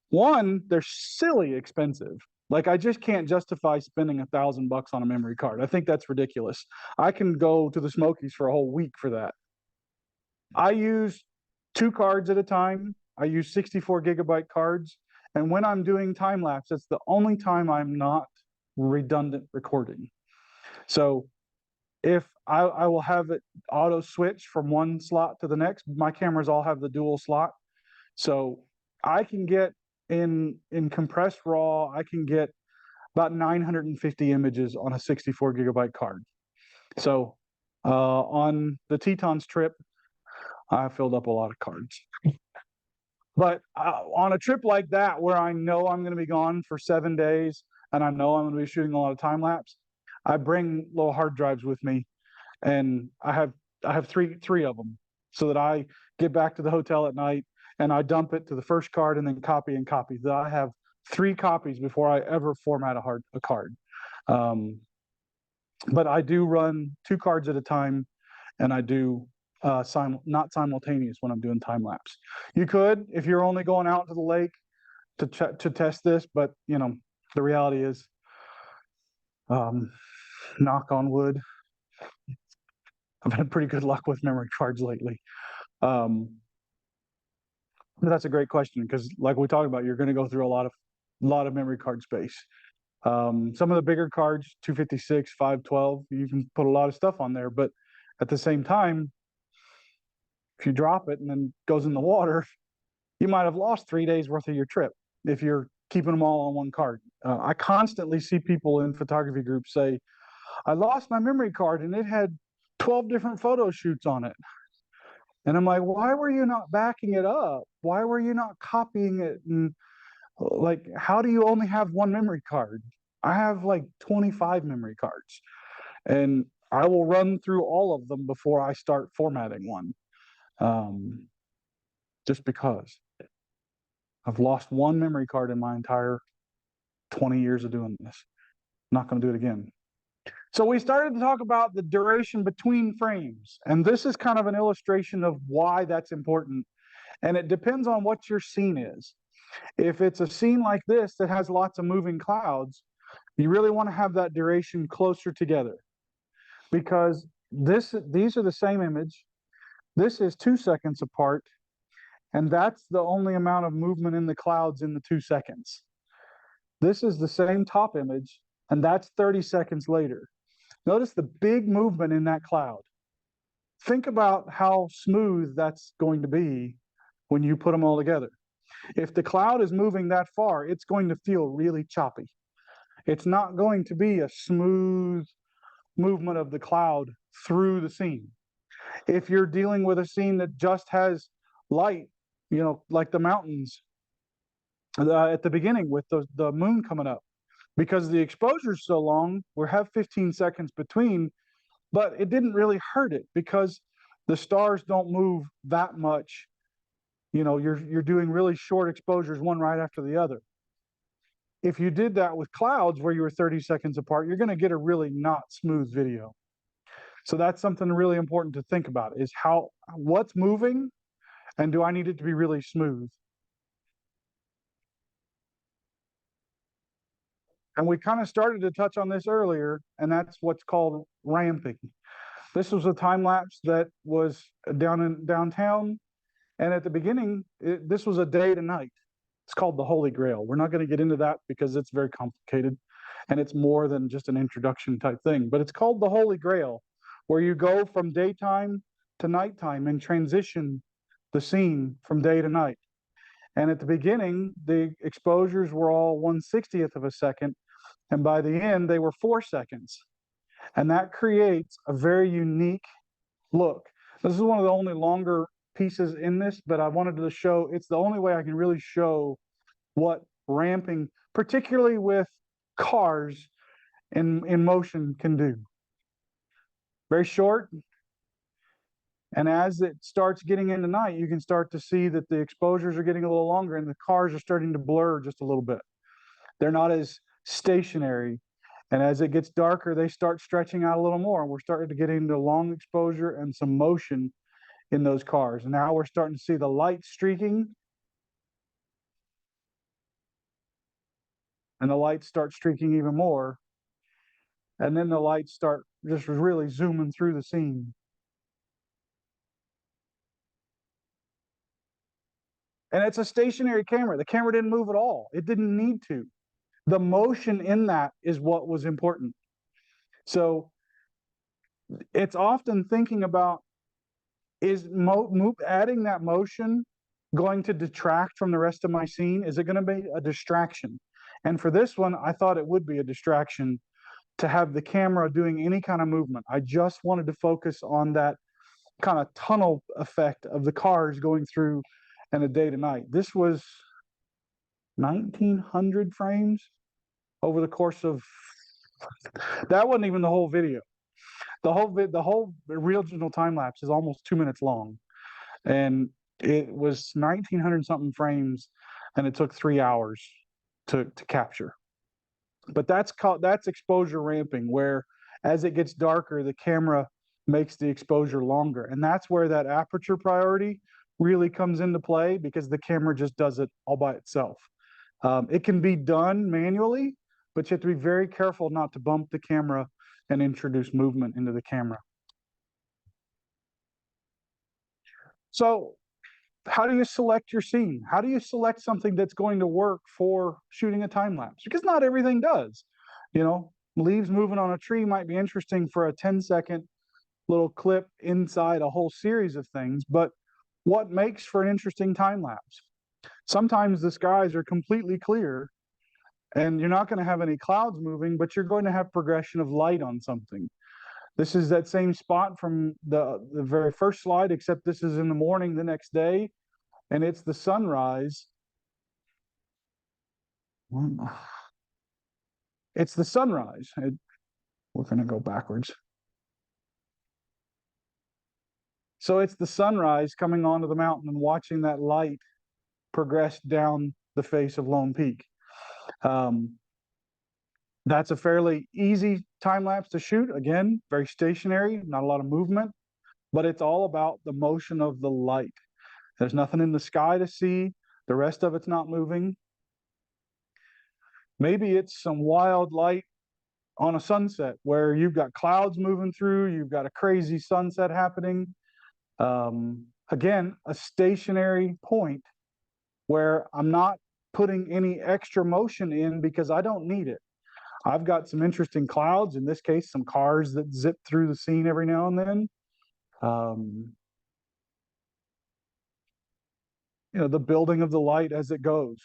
One, they're silly expensive. Like I just can't justify spending $1,000 on a memory card. I think that's ridiculous. I can go to the Smokies for a whole week for that. I use 2 cards at a time. I use 64 gigabyte cards. And when I'm doing time lapse, it's the only time I'm not redundant recording. So if I will have it auto switch from one slot to the next, my cameras all have the dual slot. So I can get in compressed RAW, I can get about 950 images on a 64 gigabyte card. So on the Tetons trip, I filled up a lot of cards. But on a trip like that, where I know I'm going to be gone for 7 days and I know I'm going to be shooting a lot of time lapse, I bring little hard drives with me, and I have three of them, so that I get back to the hotel at night and I dump it to the first card and then copy and copy. That I have 3 copies before I ever format a card. But I do run 2 cards at a time, and I do not simultaneous when I'm doing time lapse. You could, if you're only going out to the lake to test this, but you know, the reality is, knock on wood, I've had pretty good luck with memory cards lately. That's a great question because, like we talked about, you're going to go through a lot of memory card space. Some of the bigger cards, 256, 512, you can put a lot of stuff on there, but at the same time, if you drop it and then it goes in the water, you might have lost 3 days worth of your trip if you're keeping them all on one card. I constantly see people in photography groups say, I lost my memory card and it had 12 different photo shoots on it. And I'm like, why were you not backing it up? Why were you not copying it? And like, how do you only have one memory card? I have like 25 memory cards, and I will run through all of them before I start formatting one. Just because I've lost one memory card in my entire 20 years of doing this. Not going to do it again. So we started to talk about the duration between frames, and this is kind of an illustration of why that's important. And it depends on what your scene is. If it's a scene like this that has lots of moving clouds, you really want to have that duration closer together, because these are the same image. This is 2 seconds apart, and that's the only amount of movement in the clouds in the 2 seconds. This is the same top image, and that's 30 seconds later. Notice the big movement in that cloud. Think about how smooth that's going to be when you put them all together. If the cloud is moving that far, it's going to feel really choppy. It's not going to be a smooth movement of the cloud through the scene. If you're dealing with a scene that just has light, like the mountains at the beginning with the moon coming up, because the exposure is so long, we have 15 seconds between, but it didn't really hurt it because the stars don't move that much. You're doing really short exposures, one right after the other. If you did that with clouds where you were 30 seconds apart, you're going to get a really not smooth video. So that's something really important to think about, is what's moving, and do I need it to be really smooth? And we kind of started to touch on this earlier, and that's what's called ramping. This was a time lapse that was downtown, and at the beginning, this was a day to night. It's called the Holy Grail. We're not going to get into that because it's very complicated, and it's more than just an introduction type thing. But it's called the Holy Grail, where you go from daytime to nighttime and transition the scene from day to night. And at the beginning, the exposures were all 1/60th of a second, and by the end, they were 4 seconds. And that creates a very unique look. This is one of the only longer pieces in this, but I wanted to show, it's the only way I can really show what ramping, particularly with cars in motion, can do. Very short. And as it starts getting into night, you can start to see that the exposures are getting a little longer and the cars are starting to blur just a little bit. They're not as stationary. And as it gets darker, they start stretching out a little more. And we're starting to get into long exposure and some motion in those cars. And now we're starting to see the light streaking. And the lights start streaking even more. And then the lights start just really zooming through the scene. And it's a stationary camera. The camera didn't move at all. It didn't need to. The motion in that is what was important. So it's often thinking about, is adding that motion going to detract from the rest of my scene? Is it going to be a distraction? And for this one, I thought it would be a distraction to have the camera doing any kind of movement. I just wanted to focus on that kind of tunnel effect of the cars going through and the day to night. This was 1,900 frames over the course of, that wasn't even the whole video. The whole original time lapse is almost 2 minutes long, and it was 1,900 something frames, and it took 3 hours to capture. But that's exposure ramping, where as it gets darker, the camera makes the exposure longer, and that's where that aperture priority really comes into play, because the camera just does it all by itself. It can be done manually, but you have to be very careful not to bump the camera and introduce movement into the camera. So how do you select your scene? How do you select something that's going to work for shooting a time lapse? Because not everything does. You know, leaves moving on a tree might be interesting for a 10-second little clip inside a whole series of things, but what makes for an interesting time lapse? Sometimes the skies are completely clear and you're not going to have any clouds moving, but you're going to have progression of light on something. This is that same spot from the very first slide, except this is in the morning the next day, and it's the sunrise. It's the sunrise. We're going to go backwards. So it's the sunrise coming onto the mountain and watching that light progress down the face of Lone Peak. That's a fairly easy time lapse to shoot. Again, very stationary, not a lot of movement, but it's all about the motion of the light. There's nothing in the sky to see. The rest of it's not moving. Maybe it's some wild light on a sunset where you've got clouds moving through, you've got a crazy sunset happening. Again, a stationary point where I'm not putting any extra motion in because I don't need it. I've got some interesting clouds, in this case, some cars that zip through the scene every now and then. You know, the building of the light as it goes.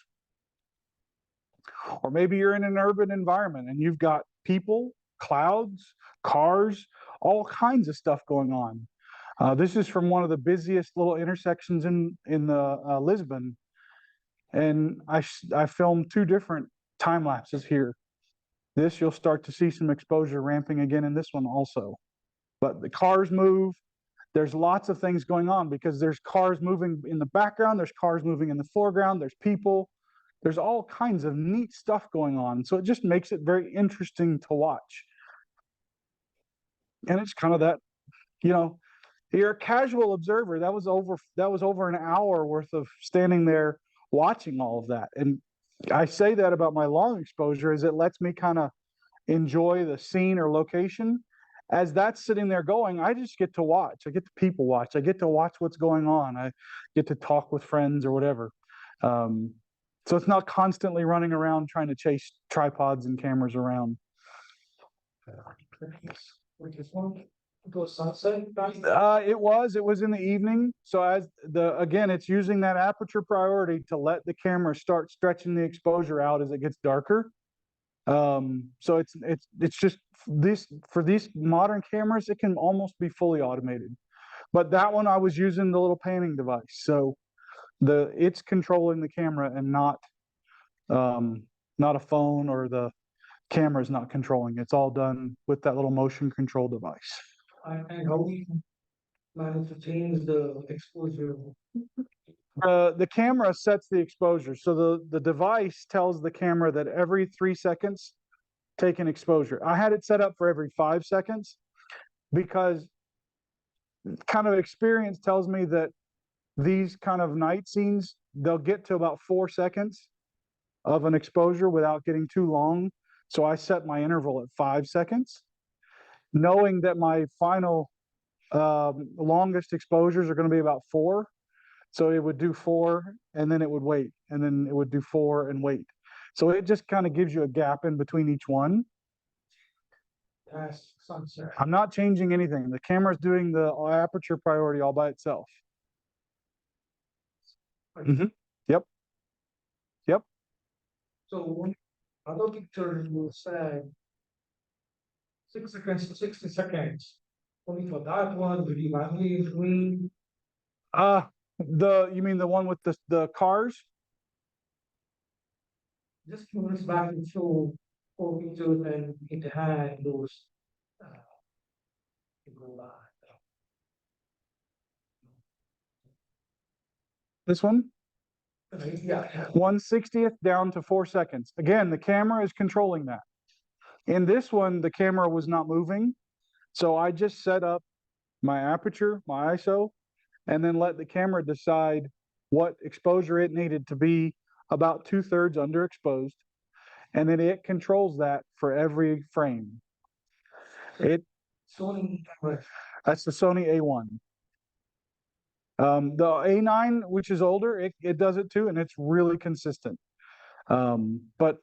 Or maybe you're in an urban environment and you've got people, clouds, cars, all kinds of stuff going on. This is from one of the busiest little intersections in Lisbon. And I filmed 2 different time lapses here. This, you'll start to see some exposure ramping again in this one also. But the cars move. There's lots of things going on because there's cars moving in the background, there's cars moving in the foreground, there's people. There's all kinds of neat stuff going on. So it just makes it very interesting to watch. And it's kind of that, you know, you're a casual observer. That was over an hour worth of standing there watching all of that. And I say that about my long exposure is it lets me kind of enjoy the scene or location. As that's sitting there going, I just get to watch. I get to people watch. I get to watch what's going on. I get to talk with friends or whatever. So it's not constantly running around trying to chase tripods and cameras around. It was in the evening. So again, it's using that aperture priority to let the camera start stretching the exposure out as it gets darker. So it's just for these modern cameras, it can almost be fully automated. But that one I was using the little panning device. So it's controlling the camera and not a phone, or the camera is not controlling. It's all done with that little motion control device. And how we manage to change the exposure? The camera sets the exposure. So the device tells the camera that every 3 seconds, take an exposure. I had it set up for every 5 seconds because kind of experience tells me that these kind of night scenes, they'll get to about 4 seconds of an exposure without getting too long. So I set my interval at 5 seconds, knowing that my final longest exposures are going to be about 4. So it would do 4 and then it would wait, and then it would do 4 and wait. So it just kind of gives you a gap in between each one. I'm not changing anything. The camera's doing the aperture priority all by itself. Mm-hmm. Yep. So other picture you said 6 seconds to 60 seconds. Only for that one, will you manually doing? You mean the one with the cars? Just 2 minutes back, you showed 4 pictures and it had those. Go back. This one? Yeah. 1/60th down to 4 seconds. Again, the camera is controlling that. In this one, the camera was not moving. So I just set up my aperture, my ISO, and then let the camera decide what exposure it needed to be about 2/3 underexposed. And then it controls that for every frame. Sony camera. That's the Sony A1. The A9, which is older, it does it too, and it's really consistent. But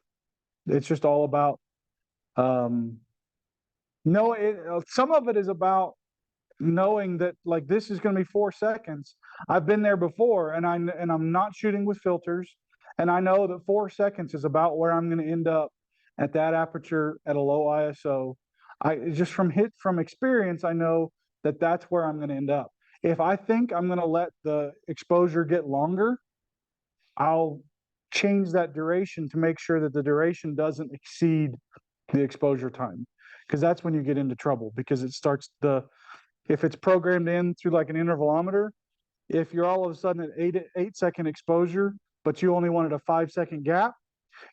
it's just all about, no, some of it is about knowing that like this is going to be 4 seconds. I've been there before, and I'm not shooting with filters, and I know that 4 seconds is about where I'm going to end up at that aperture at a low ISO. I just from experience, I know that that's where I'm going to end up. If I think I'm going to let the exposure get longer, I'll change that duration to make sure that the duration doesn't exceed the exposure time, because that's when you get into trouble, because it starts if it's programmed in through like an intervalometer, if you're all of a sudden at 8 second exposure, but you only wanted a 5 second gap,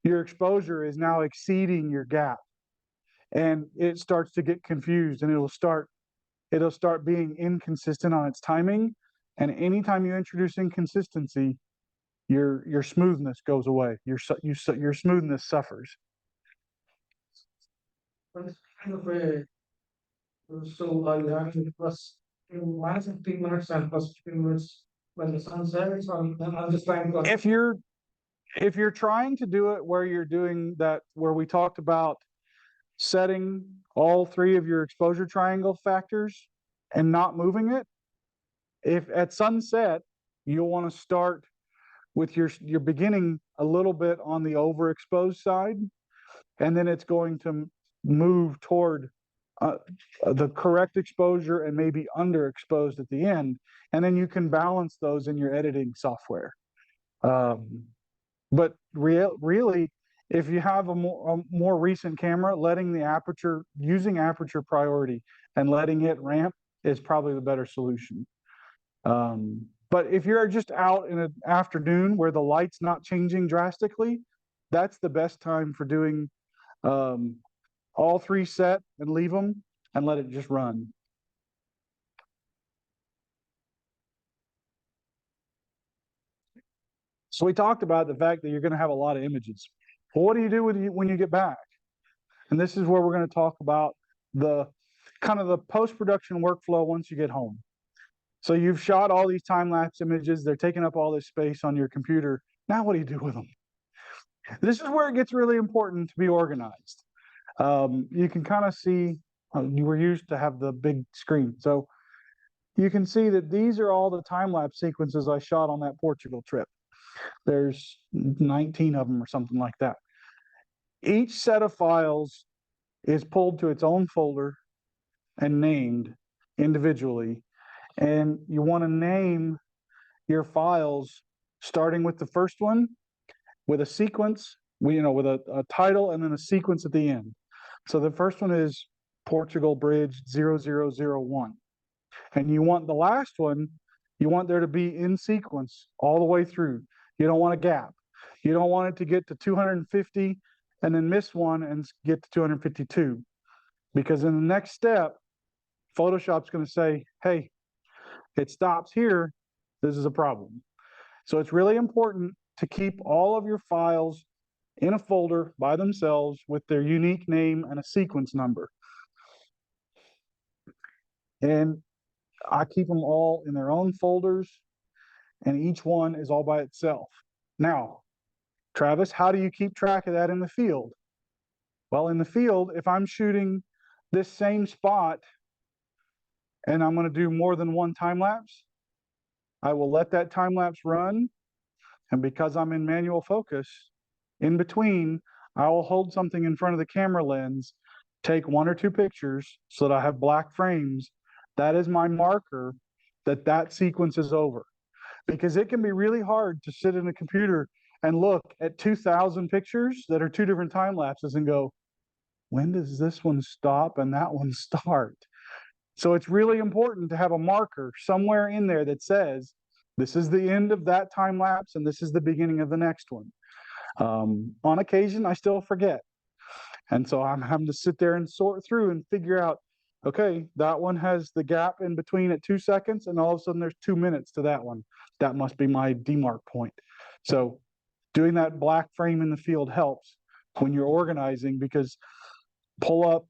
your exposure is now exceeding your gap, and it starts to get confused, and it'll start being inconsistent on its timing. And anytime you introduce inconsistency, your smoothness goes away. Your smoothness suffers. But it's kind of a, so you have to plus minus 15 minutes and plus 15 minutes when the sun sets. I'm just trying to. If you're trying to do it where you're doing that, where we talked about setting all three of your exposure triangle factors and not moving it, if at sunset, you'll want to start with your beginning a little bit on the overexposed side, and then it's going to move toward the correct exposure and maybe underexposed at the end, and then you can balance those in your editing software. But really, if you have a more recent camera, using aperture priority and letting it ramp is probably the better solution. But if you're just out in an afternoon where the light's not changing drastically, that's the best time for doing all three set and leave them and let it just run. So we talked about the fact that you're going to have a lot of images. Well, what do you do when you get back? And this is where we're going to talk about the kind of the post-production workflow once you get home. So you've shot all these time-lapse images. They're taking up all this space on your computer. Now what do you do with them? This is where it gets really important to be organized. You can kind of see, you were used to have the big screen. So you can see that these are all the time-lapse sequences I shot on that Portugal trip. There's 19 of them or something like that. Each set of files is pulled to its own folder and named individually. And you want to name your files starting with the first one with a sequence, with a title and then a sequence at the end. So the first one is Portugal Bridge 0001. And you want the last one, you want there to be in sequence all the way through. You don't want a gap. You don't want it to get to 250 and then miss one and get to 252. Because in the next step, Photoshop's going to say, hey, it stops here. This is a problem. So it's really important to keep all of your files in a folder by themselves with their unique name and a sequence number. And I keep them all in their own folders, and each one is all by itself. Now, Travis, how do you keep track of that in the field? Well, in the field, if I'm shooting this same spot and I'm going to do more than one time lapse, I will let that time lapse run. And because I'm in manual focus, in between, I will hold something in front of the camera lens, take one or two pictures so that I have black frames. That is my marker that that sequence is over. Because it can be really hard to sit in a computer and look at 2,000 pictures that are two different time lapses and go, when does this one stop and that one start? So it's really important to have a marker somewhere in there that says, this is the end of that time lapse and this is the beginning of the next one. On occasion, I still forget. And so I'm having to sit there and sort through and figure out, okay, that one has the gap in between at 2 seconds, and all of a sudden there's 2 minutes to that one. That must be my demarc point. So doing that black frame in the field helps when you're organizing, because pull up,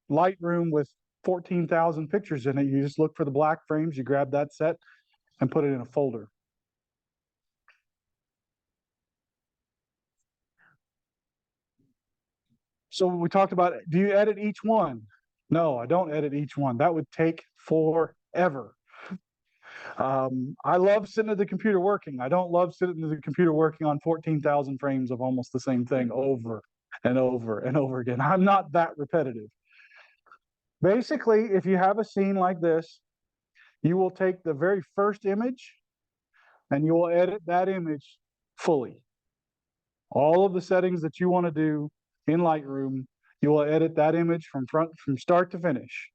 Lightroom with 14,000 pictures in it. You just look for the black frames, you grab that set and put it in a folder. So we talked about, do you edit each one? No, I don't edit each one. That would take forever. I love sitting at the computer working. I don't love sitting at the computer working on 14,000 frames of almost the same thing over and over and over again. I'm not that repetitive. Basically, if you have a scene like this, you will take the very first image and you will edit that image fully. All of the settings that you want to do in Lightroom, you will edit that image from start to finish.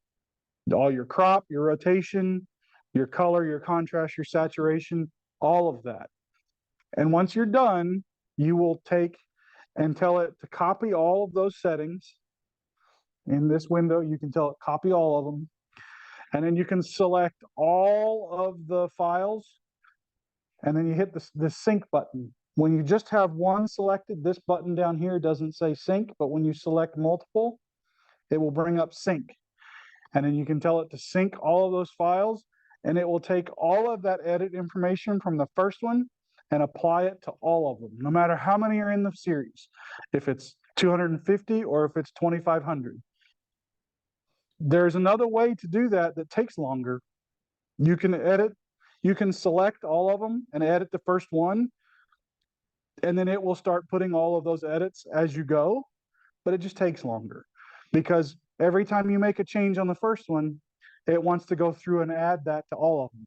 All your crop, your rotation, your color, your contrast, your saturation, all of that. And once you're done, you will take and tell it to copy all of those settings. In this window, you can tell it copy all of them. And then you can select all of the files. And then you hit the sync button. When you just have one selected, this button down here doesn't say sync, but when you select multiple, it will bring up sync. And then you can tell it to sync all of those files, and it will take all of that edit information from the first one and apply it to all of them, no matter how many are in the series, if it's 250 or if it's 2,500. There's another way to do that that takes longer. You can select all of them and edit the first one, and then it will start putting all of those edits as you go, but it just takes longer because every time you make a change on the first one, it wants to go through and add that to all of them.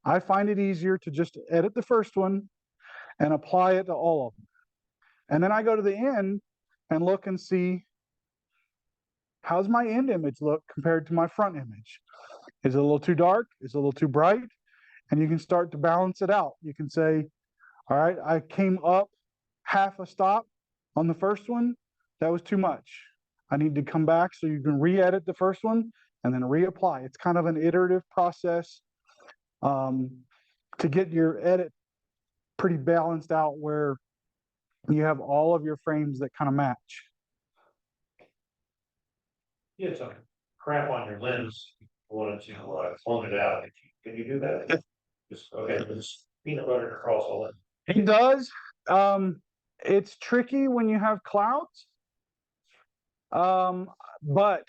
I find it easier to just edit the first one and apply it to all of them. And then I go to the end and look and see, how's my end image look compared to my front image? Is it a little too dark? Is it a little too bright? And you can start to balance it out. You can say, all right, I came up half a stop on the first one. That was too much. I need to come back, so you can re-edit the first one and then reapply. It's kind of an iterative process to get your edit pretty balanced out where you have all of your frames that kind of match. You had some crap on your lens, wanted to clone it out. Can you do that? Just, okay, just peanut butter across all it. It does. It's tricky when you have clouds. But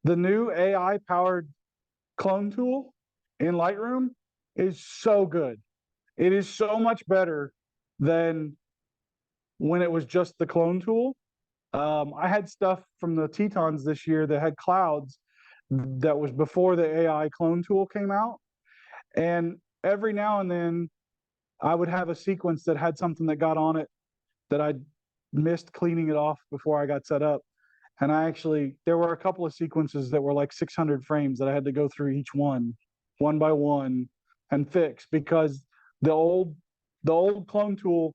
the new AI powered clone tool in Lightroom is so good. It is so much better than when it was just the clone tool. I had stuff from the Tetons this year that had clouds that was before the AI clone tool came out. And every now and then I would have a sequence that had something that got on it that I missed cleaning it off before I got set up. And there were a couple of sequences that were like 600 frames that I had to go through each one by one, and fix because the old clone tool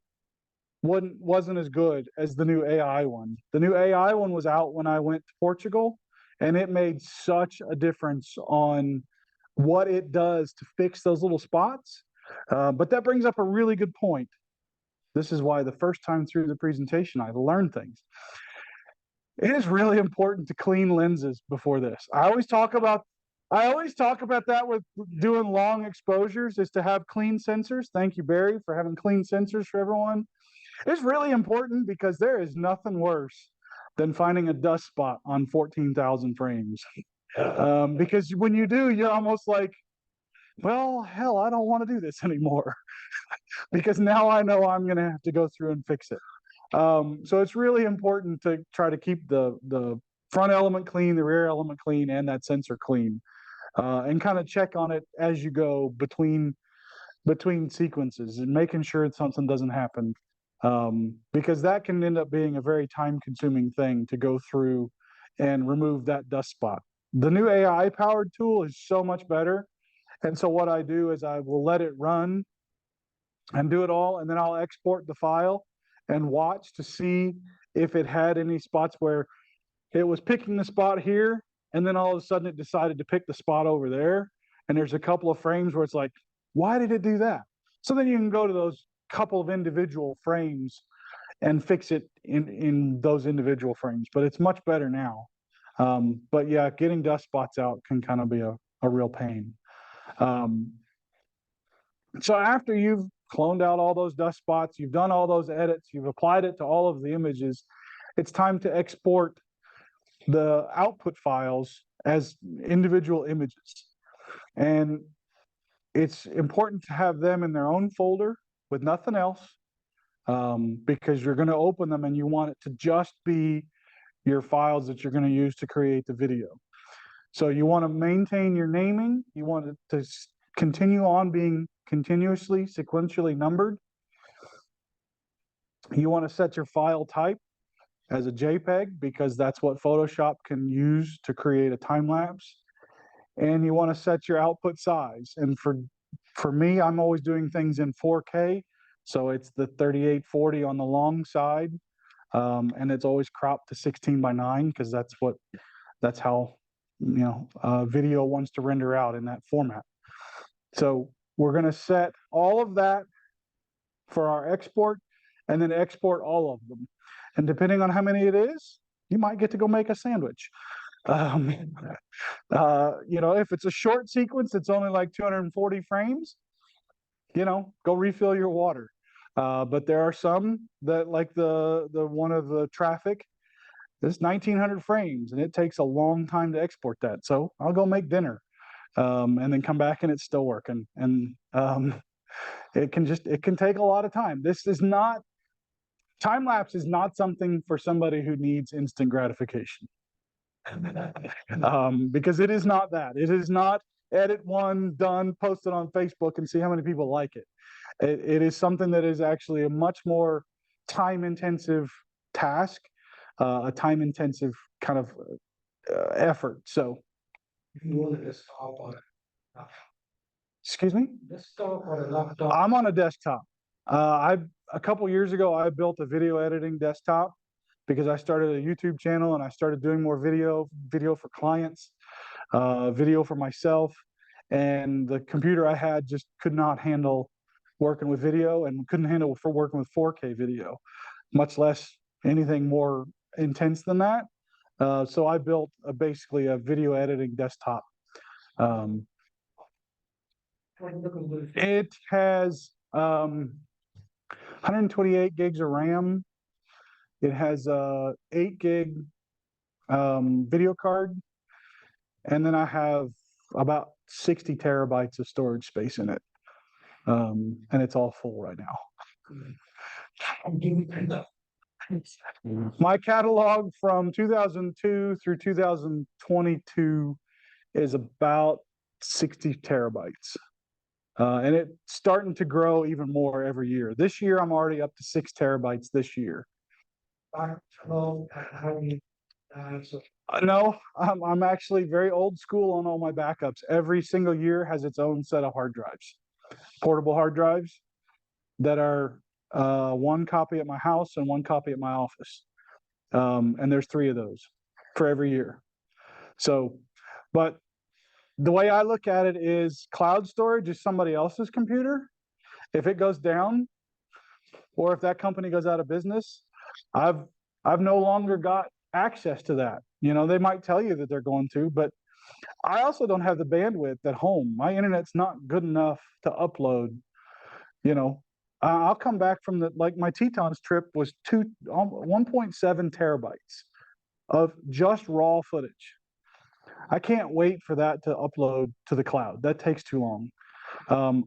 wasn't as good as the new AI one. The new AI one was out when I went to Portugal, and it made such a difference on what it does to fix those little spots. But that brings up a really good point. This is why the first time through the presentation, I learned things. It is really important to clean lenses before this. I always talk about that with doing long exposures, is to have clean sensors. Thank you, Barry, for having clean sensors for everyone. It's really important because there is nothing worse than finding a dust spot on 14,000 frames. Because when you do, you're almost like, well, hell, I don't want to do this anymore. Because now I know I'm going to have to go through and fix it. So it's really important to try to keep the front element clean, the rear element clean, and that sensor clean, and kind of check on it as you go between sequences and making sure that something doesn't happen, because that can end up being a very time-consuming thing to go through and remove that dust spot. The new AI-powered tool is so much better, and so what I do is I will let it run and do it all, and then I'll export the file and watch to see if it had any spots where it was picking the spot here, and then all of a sudden it decided to pick the spot over there. And there's a couple of frames where it's like, why did it do that? So then you can go to those couple of individual frames and fix it in those individual frames. But it's much better now. But yeah, getting dust spots out can kind of be a real pain. So after you've cloned out all those dust spots, you've done all those edits, you've applied it to all of the images, it's time to export the output files as individual images. And it's important to have them in their own folder with nothing else, because you're going to open them and you want it to just be your files that you're going to use to create the video. So you want to maintain your naming, you want it to continue on being continuously, sequentially numbered. You want to set your file type as a JPEG because that's what Photoshop can use to create a time lapse. And you want to set your output size. And for me, I'm always doing things in 4K. So it's the 3840 on the long side. And it's always cropped to 16:9 because that's how video wants to render out in that format. So we're going to set all of that for our export and then export all of them. And depending on how many it is, you might get to go make a sandwich. If it's a short sequence, it's only like 240 frames, go refill your water. But there are some that, like the one of the traffic, it's 1900 frames and it takes a long time to export that. So I'll go make dinner and then come back and it's still working. And it can take a lot of time. Time lapse is not something for somebody who needs instant gratification. Because it is not that. It is not edit one, done, post it on Facebook and see how many people like it. It is something that is actually a much more time-intensive task, a time-intensive kind of effort. So, You want a desktop or excuse me? desktop or a laptop? I'm on a desktop. A couple years ago, I built a video editing desktop because I started a YouTube channel and I started doing more video for clients, video for myself. And the computer I had just could not handle working with video and couldn't handle for working with 4K video, much less anything more intense than that. So I built basically a video editing desktop. It has 128 gigs of RAM. It has a 8 gig video card. And then I have about 60 terabytes of storage space in it. And it's all full right now. My catalog from 2002 through 2022 is about 60 terabytes. And it's starting to grow even more every year. This year, I'm already up to 6 terabytes this year. No, No, I'm actually very old school on all my backups. Every single year has its own set of hard drives, portable hard drives that are one copy at my house and one copy at my office. And there's 3 of those for every year. So, but the way I look at it is cloud storage is somebody else's computer. If it goes down, or if that company goes out of business, I've no longer got access to that. They might tell you that they're going to, but I also don't have the bandwidth at home. My internet's not good enough to upload. I'll come back from my Tetons trip was 1.7 terabytes of just raw footage. I can't wait for that to upload to the cloud. That takes too long.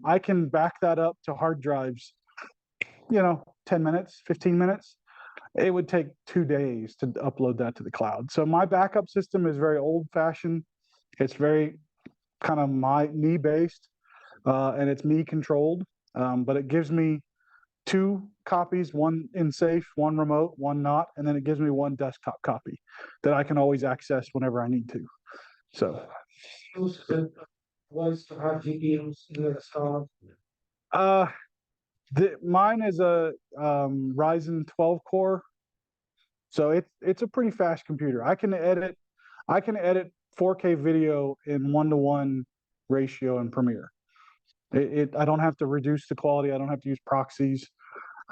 I can back that up to hard drives, 10 minutes, 15 minutes. It would take 2 days to upload that to the cloud. So my backup system is very old fashioned. It's very kind of me based, and it's me controlled. But it gives me 2 copies, one in safe, one remote, one not, and then it gives me 1 desktop copy that I can always access whenever I need to. So was to have GPUs in the desktop. mine is a Ryzen 12 core, so it's a pretty fast computer. I can edit 4K video in 1:1 ratio in Premiere. I don't have to reduce the quality. I don't have to use proxies.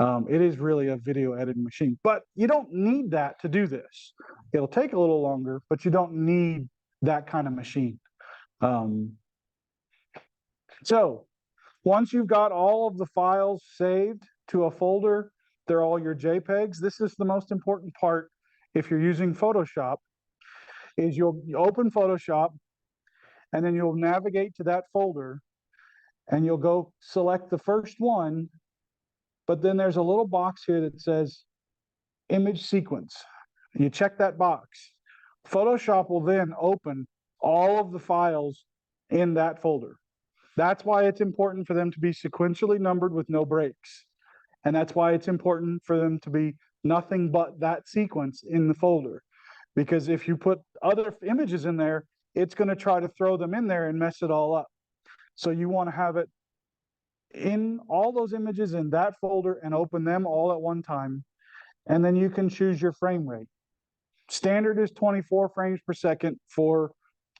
It is really a video editing machine, but you don't need that to do this. It'll take a little longer, but you don't need that kind of machine. So once you've got all of the files saved to a folder, they're all your JPEGs. This is the most important part if you're using Photoshop, is you'll open Photoshop and then you'll navigate to that folder and you'll go select the first one, but then there's a little box here that says image sequence. You check that box. Photoshop will then open all of the files in that folder. That's why it's important for them to be sequentially numbered with no breaks. And that's why it's important for them to be nothing but that sequence in the folder. Because if you put other images in there, it's going to try to throw them in there and mess it all up. So you want to have it in all those images in that folder and open them all at one time. And then you can choose your frame rate. Standard is 24 frames per second for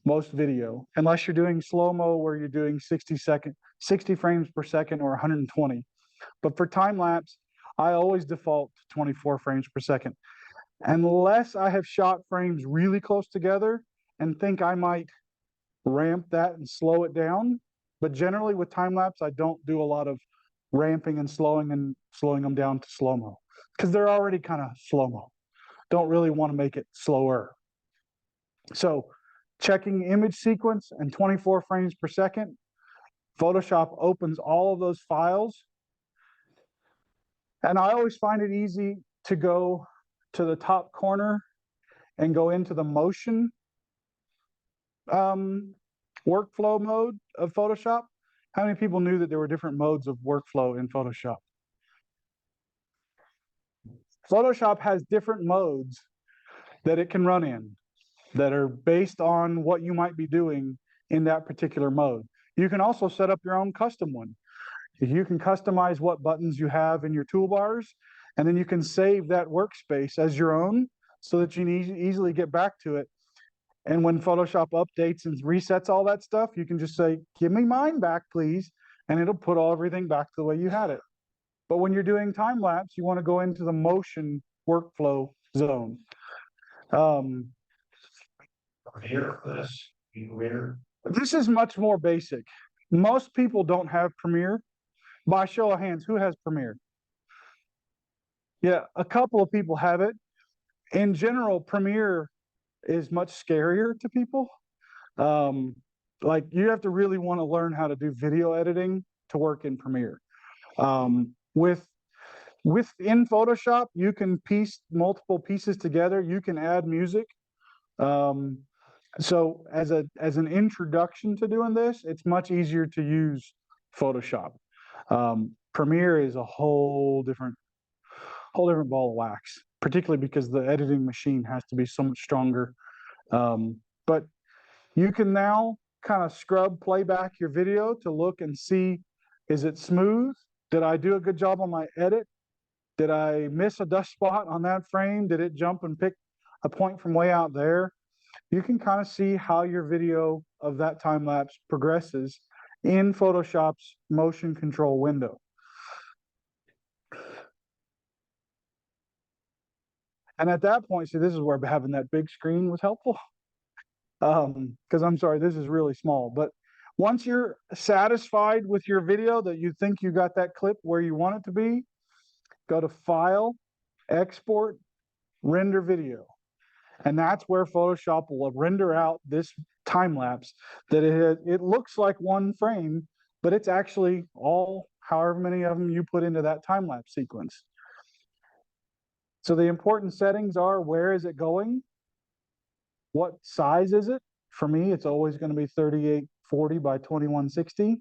most video, unless you're doing slow-mo where you're doing 60 frames per second or 120. But for time lapse, I always default to 24 frames per second. Unless I have shot frames really close together and think I might ramp that and slow it down. But generally with time lapse, I don't do a lot of ramping and slowing them down to slow-mo because they're already kind of slow-mo. Don't really want to make it slower. So checking image sequence and 24 frames per second, Photoshop opens all of those files. And I always find it easy to go to the top corner and go into the motion workflow mode of Photoshop. How many people knew that there were different modes of workflow in Photoshop? Photoshop has different modes that it can run in that are based on what you might be doing in that particular mode. You can also set up your own custom one. You can customize what buttons you have in your toolbars, and then you can save that workspace as your own so that you can easily get back to it. And when Photoshop updates and resets all that stuff, you can just say, give me mine back, please. And it'll put everything back to the way you had it. But when you're doing time lapse, you want to go into the motion workflow zone. Here for this, This is much more basic. Most people don't have Premiere. By show of hands, who has Premiere? Yeah, a couple of people have it. In general, Premiere is much scarier to people. Like you have to really want to learn how to do video editing to work in Premiere. Within Photoshop, you can piece multiple pieces together. You can add music. So as an introduction to doing this, it's much easier to use Photoshop. Premiere is a whole different ball of wax, particularly because the editing machine has to be so much stronger. But you can now kind of scrub playback your video to look and see, is it smooth? Did I do a good job on my edit? Did I miss a dust spot on that frame? Did it jump and pick a point from way out there? You can kind of see how your video of that time lapse progresses in Photoshop's motion control window. And at that point, see, this is where having that big screen was helpful. Because I'm sorry, this is really small. But once you're satisfied with your video that you think you got that clip where you want it to be, go to File, Export, Render Video. And that's where Photoshop will render out this time lapse that it looks like one frame, but it's actually all however many of them you put into that time lapse sequence. So the important settings are, where is it going? What size is it? For me, it's always going to be 3840 by 2160.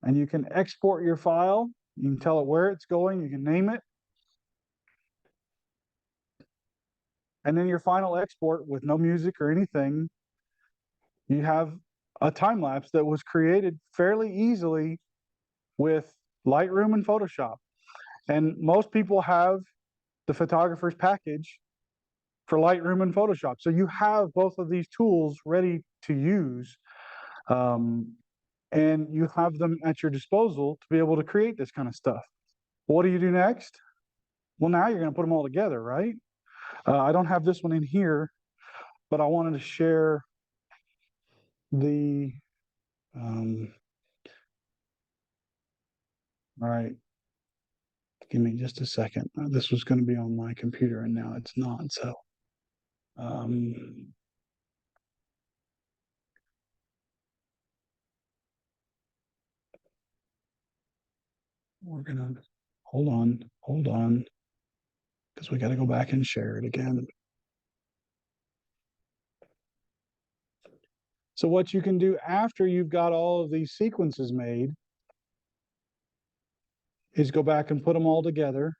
And you can export your file. You can tell it where it's going. You can name it. And then your final export with no music or anything, you have a time lapse that was created fairly easily with Lightroom and Photoshop. And most people have the photographer's package for Lightroom and Photoshop. So you have both of these tools ready to use, and you have them at your disposal to be able to create this kind of stuff. What do you do next? Well, now you're gonna put them all together, right? I don't have this one in here, but I wanted to share the, all right. Give me just a second. This was gonna be on my computer and now it's not, so. We're gonna, hold on, because we gotta go back and share it again. So what you can do after you've got all of these sequences made is go back and put them all together.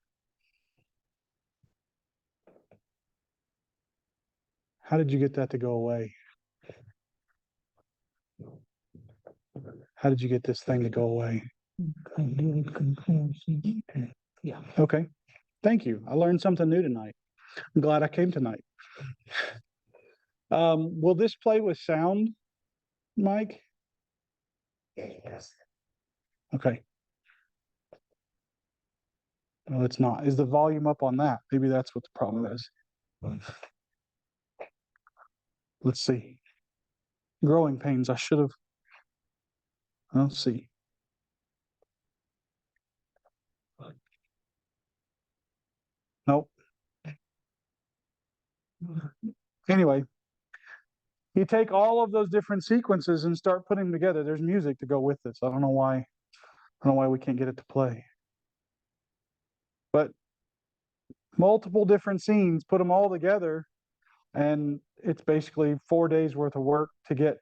How did you get that to go away? How did you get this thing to go away? Yeah. Okay. Thank you. I learned something new tonight. I'm glad I came tonight. Will this play with sound, Mike? Yes. Okay. No, it's not. Is the volume up on that? Maybe that's what the problem is. Let's see. Growing pains. I should have. Let's see. Nope. Anyway, you take all of those different sequences and start putting them together. There's music to go with this. I don't know why. I don't know why we can't get it to play. But multiple different scenes, put them all together, and it's basically 4 days worth of work to get.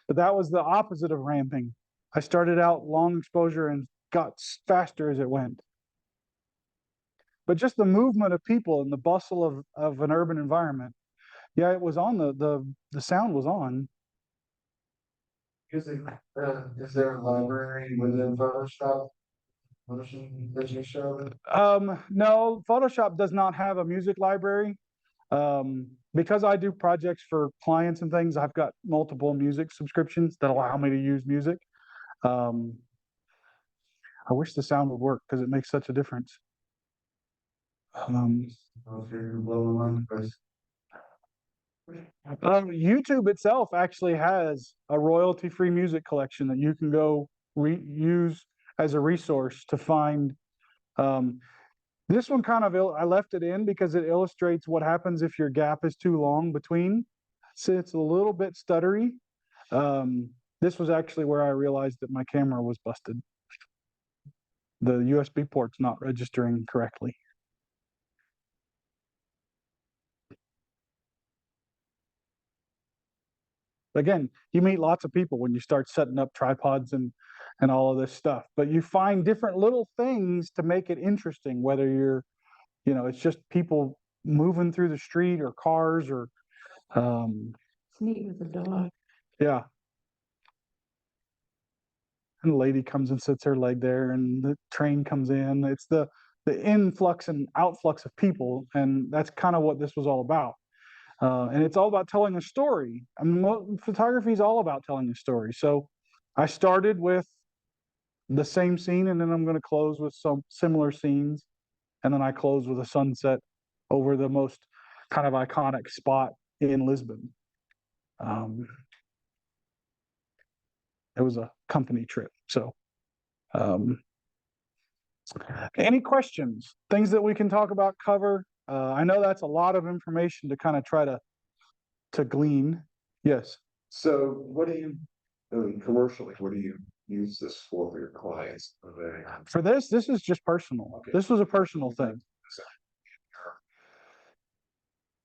But that was the opposite of ramping. I started out long exposure and got faster as it went. But just the movement of people and the bustle of an urban environment. Yeah, it was on, the sound was on. Is there a library within Photoshop? Motion that you showed? No, Photoshop does not have a music library. Because I do projects for clients and things, I've got multiple music subscriptions that allow me to use music. I wish the sound would work because it makes such a difference. YouTube itself actually has a royalty-free music collection that you can go use as a resource to find. This one kind of, I left it in because it illustrates what happens if your gap is too long between. So it's a little bit stuttery. This was actually where I realized that my camera was busted. The USB port's not registering correctly. Again, you meet lots of people when you start setting up tripods and all of this stuff, but you find different little things to make it interesting, whether you're, it's just people moving through the street or cars or It's neat with the dog. yeah. And the lady comes and sits her leg there and the train comes in. It's the influx and outflux of people, and that's kind of what this was all about. And it's all about telling a story. I mean, photography is all about telling a story. So I started with the same scene, and then I'm going to close with some similar scenes. And then I close with a sunset over the most kind of iconic spot in Lisbon. It was a company trip. So any questions, things that we can talk about, cover? I know that's a lot of information to kind of try to glean. Yes. So what do you, commercially, what do you use this for your clients? For this is just personal. Okay. This was a personal thing.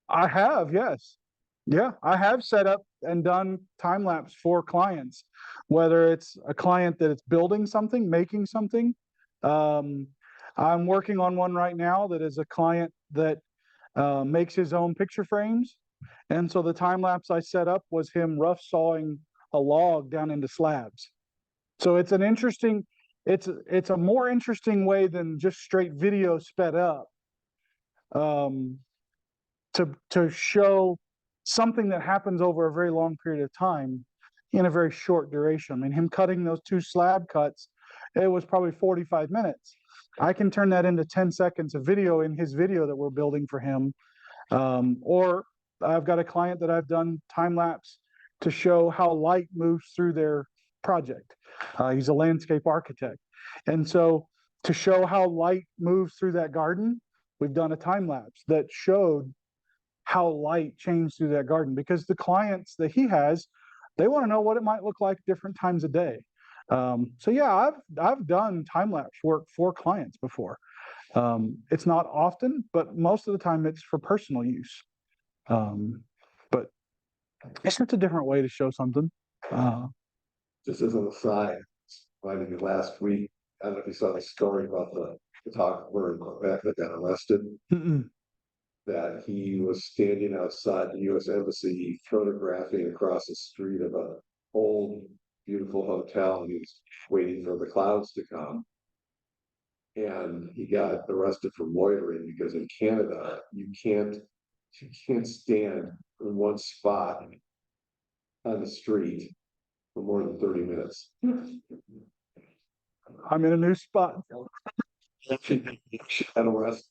I have, yes. Yeah, I have set up and done time lapse for clients, whether it's a client that is building something, making something. I'm working on one right now that is a client that makes his own picture frames. And so the time lapse I set up was him rough sawing a log down into slabs. So it's an interesting, it's a more interesting way than just straight video sped up. To show something that happens over a very long period of time in a very short duration. I mean, him cutting those 2 slab cuts, it was probably 45 minutes. I can turn that into 10 seconds of video in his video that we're building for him. Or I've got a client that I've done time lapse to show how light moves through their project. He's a landscape architect. And so to show how light moves through that garden, we've done a time lapse that showed how light changed through that garden, because the clients that he has, they want to know what it might look like different times a day. So yeah, I've done time lapse work for clients before. It's not often, but most of the time it's for personal use. But it's just a different way to show something. Just as an aside, reminded me last week, I don't know if you saw the story about the photographer in Quebec that got arrested, Mm-mm. that he was standing outside the US Embassy photographing across the street of a old, beautiful hotel, and he was waiting for the clouds to come. And he got arrested for loitering because in Canada, you can't stand in one spot on the street for more than 30 minutes. I'm in a new spot. At arrest.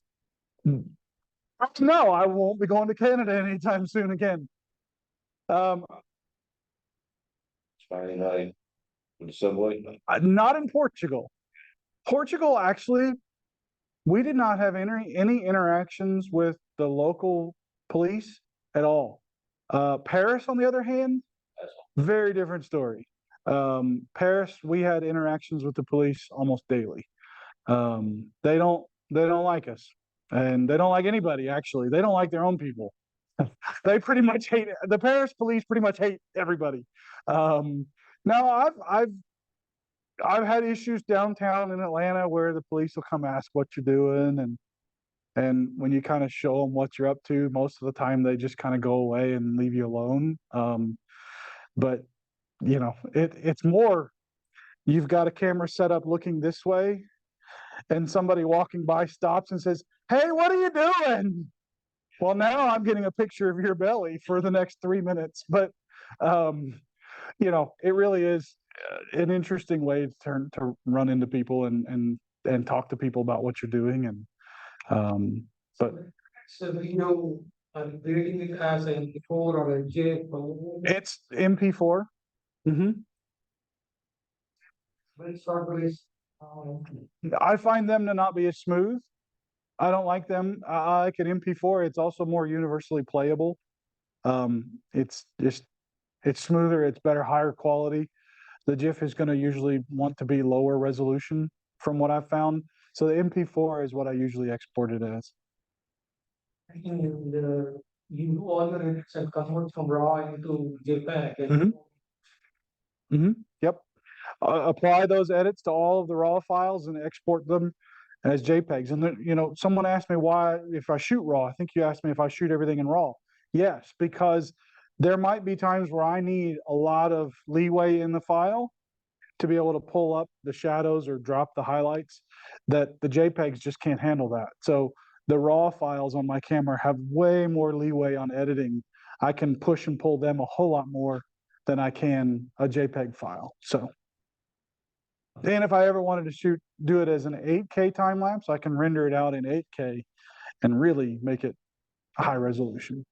No, I won't be going to Canada anytime soon again. Friday night in the subway. Not in Portugal. Portugal, actually, we did not have any interactions with the local police at all. Paris, on the other hand, very different story. Paris, we had interactions with the police almost daily. They don't like us, and they don't like anybody. Actually, they don't like their own people. They pretty much hate the Paris police. Pretty much hate everybody. Now I've had issues downtown in Atlanta where the police will come ask what you're doing, and when you kind of show them what you're up to, most of the time they just kind of go away and leave you alone. But you know, it's more, you've got a camera set up looking this way, and somebody walking by stops and says, "Hey, what are you doing?" Well, now I'm getting a picture of your belly for the next 3 minutes. But you know, it really is an interesting way to run into people and talk to people about what you're doing. And but So video, I'm creating it as a before or a J. it's MP4. Mm-hmm. Very short release. I find them to not be as smooth. I don't like them. I like an MP4. It's also more universally playable. It's smoother. It's better, higher quality. The GIF is going to usually want to be lower resolution from what I've found. So the MP4 is what I usually export it as. And you do all the edits and convert from RAW into JPEG. Yep. Apply those edits to all of the RAW files and export them as JPEGs. And then, you know, someone asked me why, if I shoot RAW, I think you asked me if I shoot everything in RAW. Yes, because there might be times where I need a lot of leeway in the file to be able to pull up the shadows or drop the highlights, that the JPEGs just can't handle that. So the RAW files on my camera have way more leeway on editing. I can push and pull them a whole lot more than I can a JPEG file. So, and if I ever wanted to do it as an 8K time lapse, I can render it out in 8K and really make it high resolution.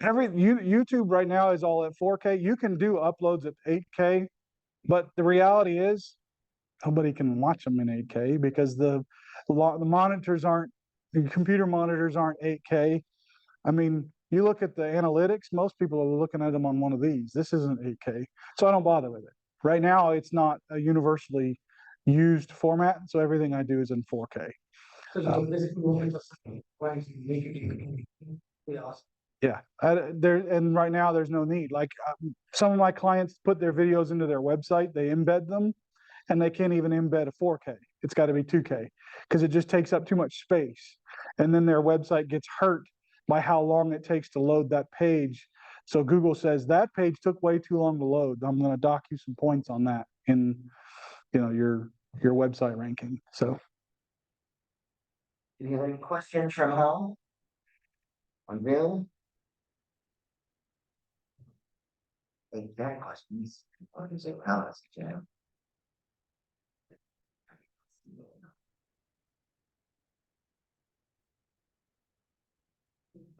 YouTube right now is all at 4K. You can do uploads at 8K, but the reality is nobody can watch them in 8K because the monitors aren't, the computer monitors aren't 8K. I mean, you look at the analytics, most people are looking at them on one of these. This isn't 8K, so I don't bother with it. Right now, it's not a universally used format, so everything I do is in 4K. Yeah, and right now there's no need. Like some of my clients put their videos into their website, they embed them, and they can't even embed a 4K. It's got to be 2K because it just takes up too much space. And then their website gets hurt by how long it takes to load that page. So Google says that page took way too long to load. I'm going to dock you some points on that in, you know, your website ranking. So. Do you have any questions from home? On Zoom? Exact questions. What is it? How is it, Jim?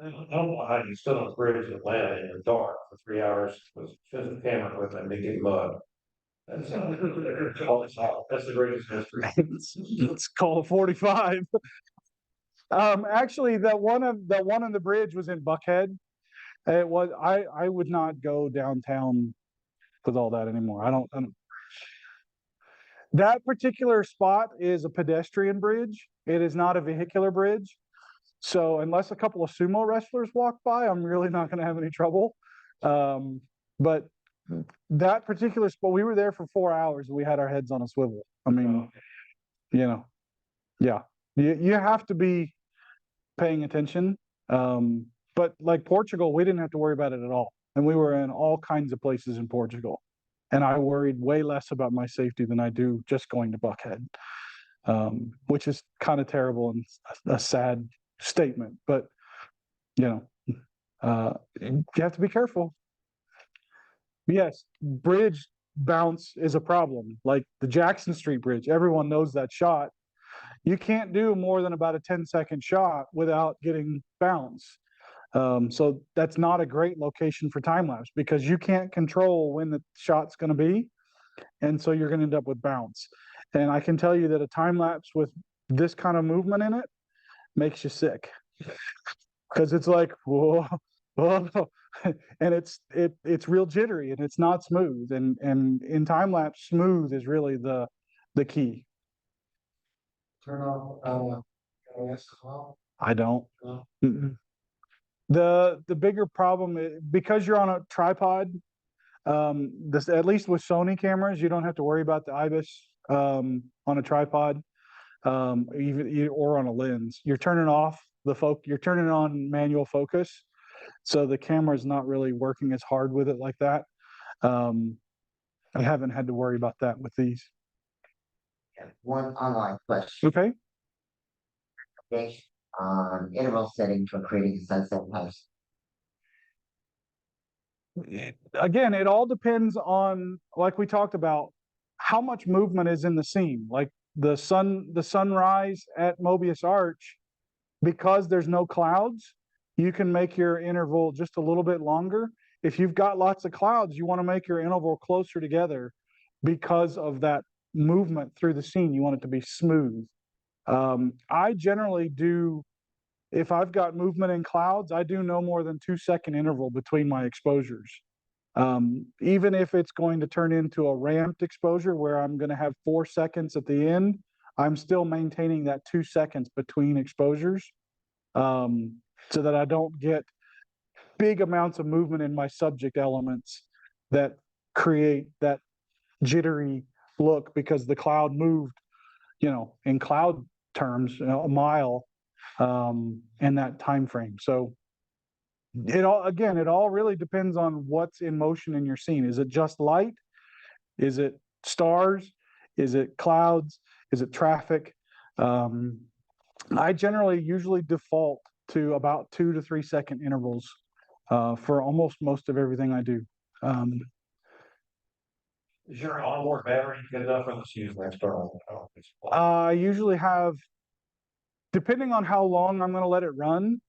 I don't know how you stood on the bridge in Atlanta in the dark for 3 hours with physical camera equipment and making mud. That's that's the greatest mystery. Let's call it 45. Actually, that one on the bridge was in Buckhead. It was, I would not go downtown with all that anymore. I don't. That particular spot is a pedestrian bridge. It is not a vehicular bridge. So unless a couple of sumo wrestlers walk by, I'm really not gonna have any trouble. But that particular spot, we were there for 4 hours and we had our heads on a swivel. I mean, you know, yeah, you have to be paying attention. But like Portugal, we didn't have to worry about it at all. And we were in all kinds of places in Portugal. And I worried way less about my safety than I do just going to Buckhead, which is kind of terrible and a sad statement. But, you have to be careful. Yes, bridge bounce is a problem. Like the Jackson Street Bridge, everyone knows that shot. You can't do more than about a 10-second shot without getting bounce. So that's not a great location for time lapse because you can't control when the shot's going to be. And so you're going to end up with bounce. And I can tell you that a time lapse with this kind of movement in it makes you sick because it's like, whoa, whoa. And it's real jittery and it's not smooth. And in time lapse, smooth is really the key. Turn off, as well. I don't. No. Mm-mm. The bigger problem is because you're on a tripod, this at least with Sony cameras, you don't have to worry about the IBIS on a tripod, or on a lens. You're turning off you're turning on manual focus, so the camera is not really working as hard with it like that. I haven't had to worry about that with these. One online question. Okay. Based on interval setting for creating a sunset post. Again, it all depends on, like we talked about, how much movement is in the scene. Like the sunrise at Mobius Arch, because there's no clouds, you can make your interval just a little bit longer. If you've got lots of clouds, you want to make your interval closer together because of that movement through the scene. You want it to be smooth. I generally do, if I've got movement in clouds, I do no more than 2-second interval between my exposures. Even if it's going to turn into a ramped exposure where I'm going to have 4 seconds at the end, I'm still maintaining that 2 seconds between exposures, so that I don't get big amounts of movement in my subject elements that create that jittery look because the cloud moved, in cloud terms, a mile in that time frame. So it all really depends on what's in motion in your scene. Is it just light? Is it stars? Is it clouds? Is it traffic? I generally usually default to about 2 to 3 second intervals for almost most of everything I do. Is your onboard battery good enough for this use next door? I usually have, depending on how long I'm going to let it run,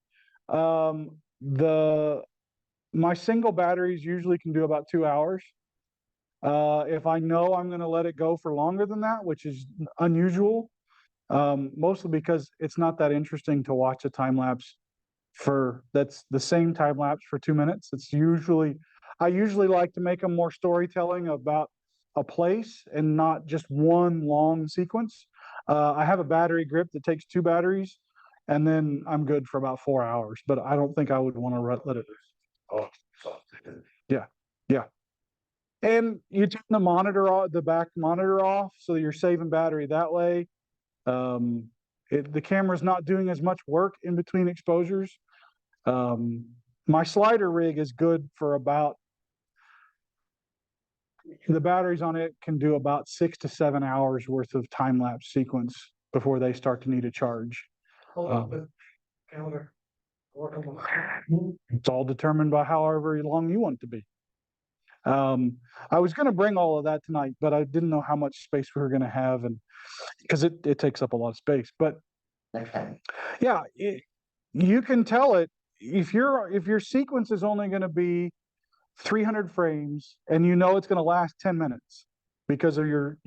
my single batteries usually can do about 2 hours. If I know I'm going to let it go for longer than that, which is unusual, mostly because it's not that interesting to watch a time lapse that's the same time lapse for 2 minutes. I usually like to make them more storytelling about a place and not just one long sequence. I have a battery grip that takes 2 batteries, and then I'm good for about 4 hours. But I don't think I would want to let it. Oh, Yeah, yeah. And you turn the monitor off, the back monitor off, so you're saving battery that way. The camera's not doing as much work in between exposures. My slider rig is good for the batteries on it can do about 6 to 7 hours worth of time lapse sequence before they start to need a charge. Calendar. It's all determined by however long you want it to be. I was gonna bring all of that tonight, but I didn't know how much space we were gonna have, and because it takes up a lot of space. But Okay. yeah, you can tell it if your sequence is only gonna be 300 frames and you know it's gonna last 10 minutes because of your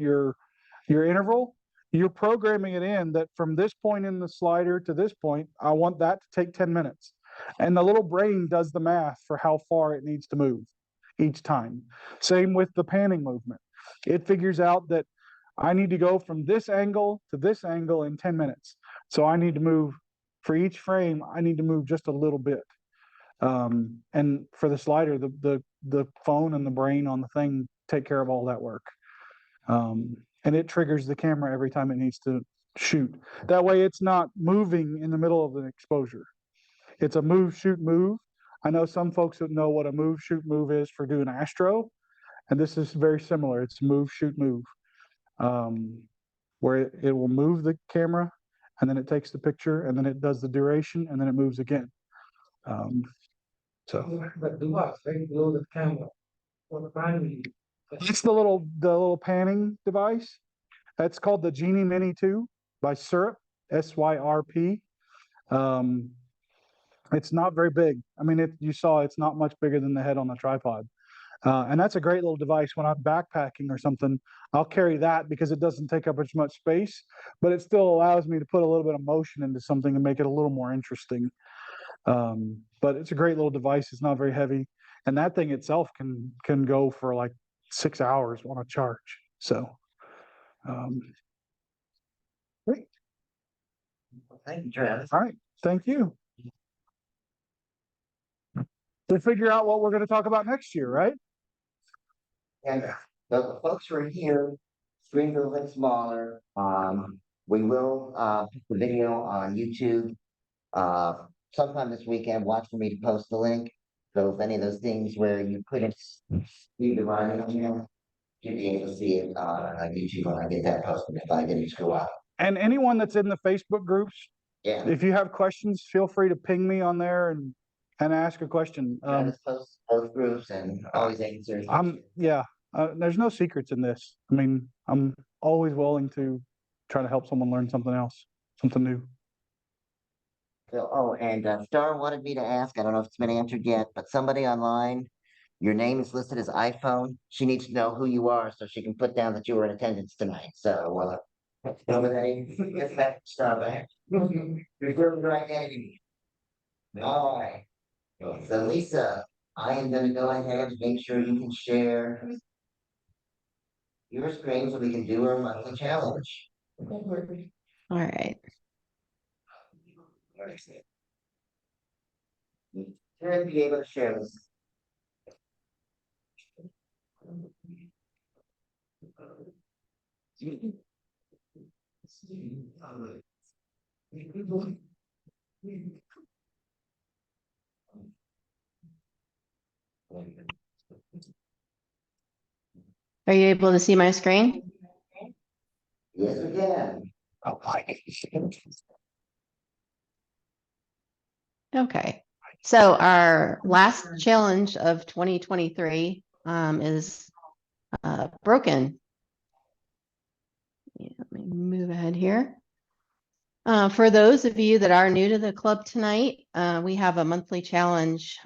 interval, you're programming it in that from this point in the slider to this point, I want that to take 10 minutes. And the little brain does the math for how far it needs to move each time. Same with the panning movement. It figures out that I need to go from this angle to this angle in 10 minutes. So I need to move for each frame, I need to move just a little bit. And for the slider, the phone and the brain on the thing take care of all that work. And it triggers the camera every time it needs to shoot. That way it's not moving in the middle of an exposure. It's a move, shoot, move. I know some folks that know what a move, shoot, move is for doing astro, and this is very similar. It's move, shoot, move, where it will move the camera, and then it takes the picture, and then it does the duration, and then it moves again. So But do what? Right below the camera. For the primary. it's the little panning device. That's called the Genie Mini 2 by Syrup, SYRP. It's not very big. I mean, you saw it's not much bigger than the head on the tripod. And that's a great little device. When I'm backpacking or something, I'll carry that because it doesn't take up as much space, but it still allows me to put a little bit of motion into something and make it a little more interesting. But it's a great little device. It's not very heavy. And that thing itself can go for like 6 hours on a charge. So, great. Thank you, Travis. All right. Thank you. To figure out what we're going to talk about next year, right? And the folks who are here, screens are a little smaller. We will put the video on YouTube. Sometime this weekend, watch for me to post the link. So if any of those things where you couldn't see the writing on here, you'll be able to see it on YouTube when I get that posted if I didn't screw up. And anyone that's in the Facebook groups, Yeah. if you have questions, feel free to ping me on there and ask a question. Travis posts both groups and always answers. There's no secrets in this. I mean, I'm always willing to try to help someone learn something else, something new. So, and Star wanted me to ask, I don't know if it's been answered yet, but somebody online, your name is listed as iPhone. She needs to know who you are so she can put down that you were in attendance tonight. So, nobody gets that Star back. Reserve your identity. All right. So Lisa, I am gonna go ahead and make sure you can share your screen so we can do our monthly challenge. All right. Should be able to share this. Are you able to see my screen? Yes, we can. Oh, my. Okay. So our last challenge of 2023 is broken. Yeah, let me move ahead here. For those of you that are new to the club tonight, we have a monthly challenge,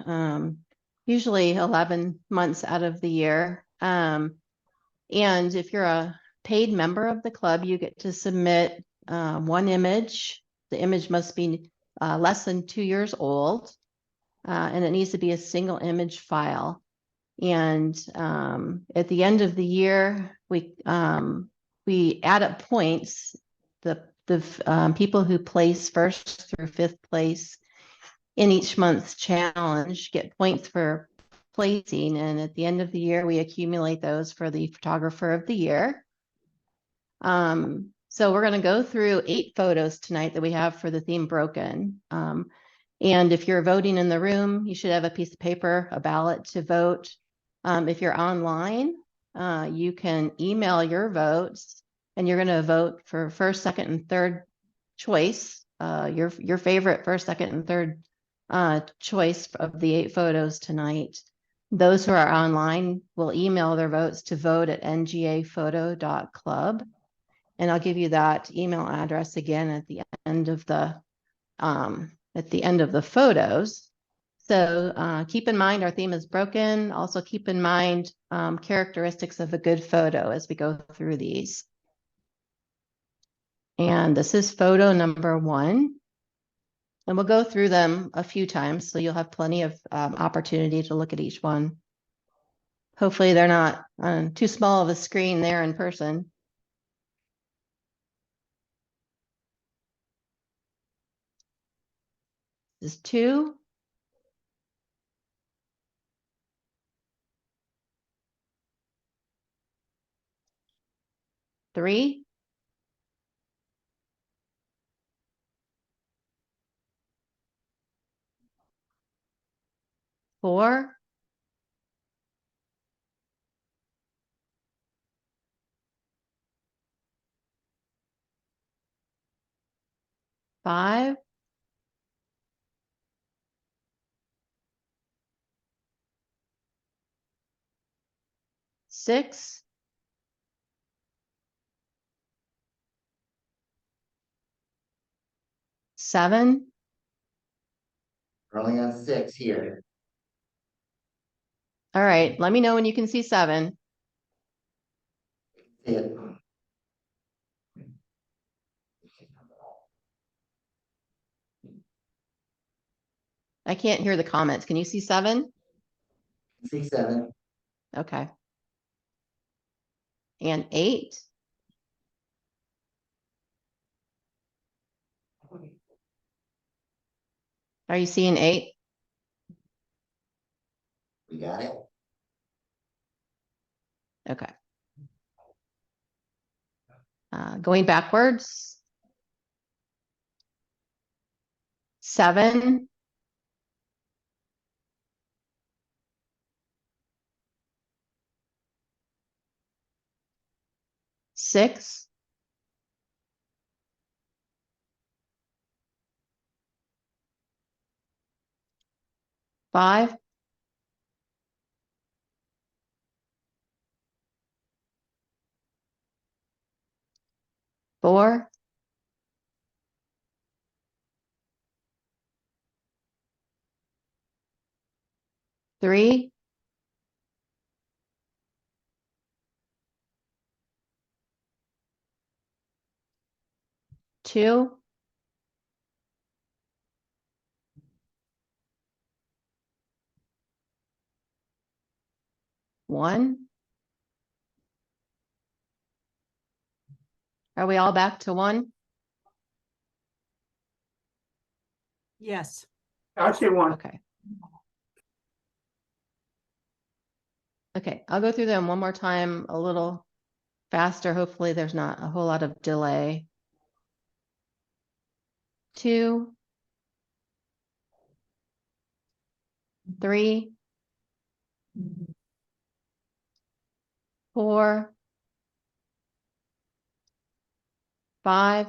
usually 11 months out of the year. And if you're a paid member of the club, you get to submit one image. The image must be less than 2 years old, and it needs to be a single image file. And at the end of the year, we add up points. The people who place first through fifth place in each month's challenge get points for placing, and at the end of the year, we accumulate those for the photographer of the year. So we're going to go through 8 photos tonight that we have for the theme broken. And if you're voting in the room, you should have a piece of paper, a ballot to vote. If you're online, you can email your votes, and you're going to vote for first, second, and third choice, your favorite first, second, and third choice of the 8 photos tonight. Those who are online will email their votes to vote@ngaphoto.club. And I'll give you that email address again at the end of the photos. So keep in mind our theme is broken. Also keep in mind characteristics of a good photo as we go through these. And this is photo number 1. And we'll go through them a few times, so you'll have plenty of opportunity to look at each one. Hopefully they're not on too small of a screen there in person. This is 2. Three. 4. 5. 6. 7. We're only on 6 here. All right, let me know when you can see 7. See it. I can't hear the comments. Can you see 7? See 7. Okay. And 8. Are you seeing 8? We got it. Okay. Going backwards. 7. 6. 5. 4. 3. 2. 1. Are we all back to 1? Yes. I see 1. Okay. Okay, I'll go through them one more time a little faster. Hopefully there's not a whole lot of delay. 2. 3. 4. 5.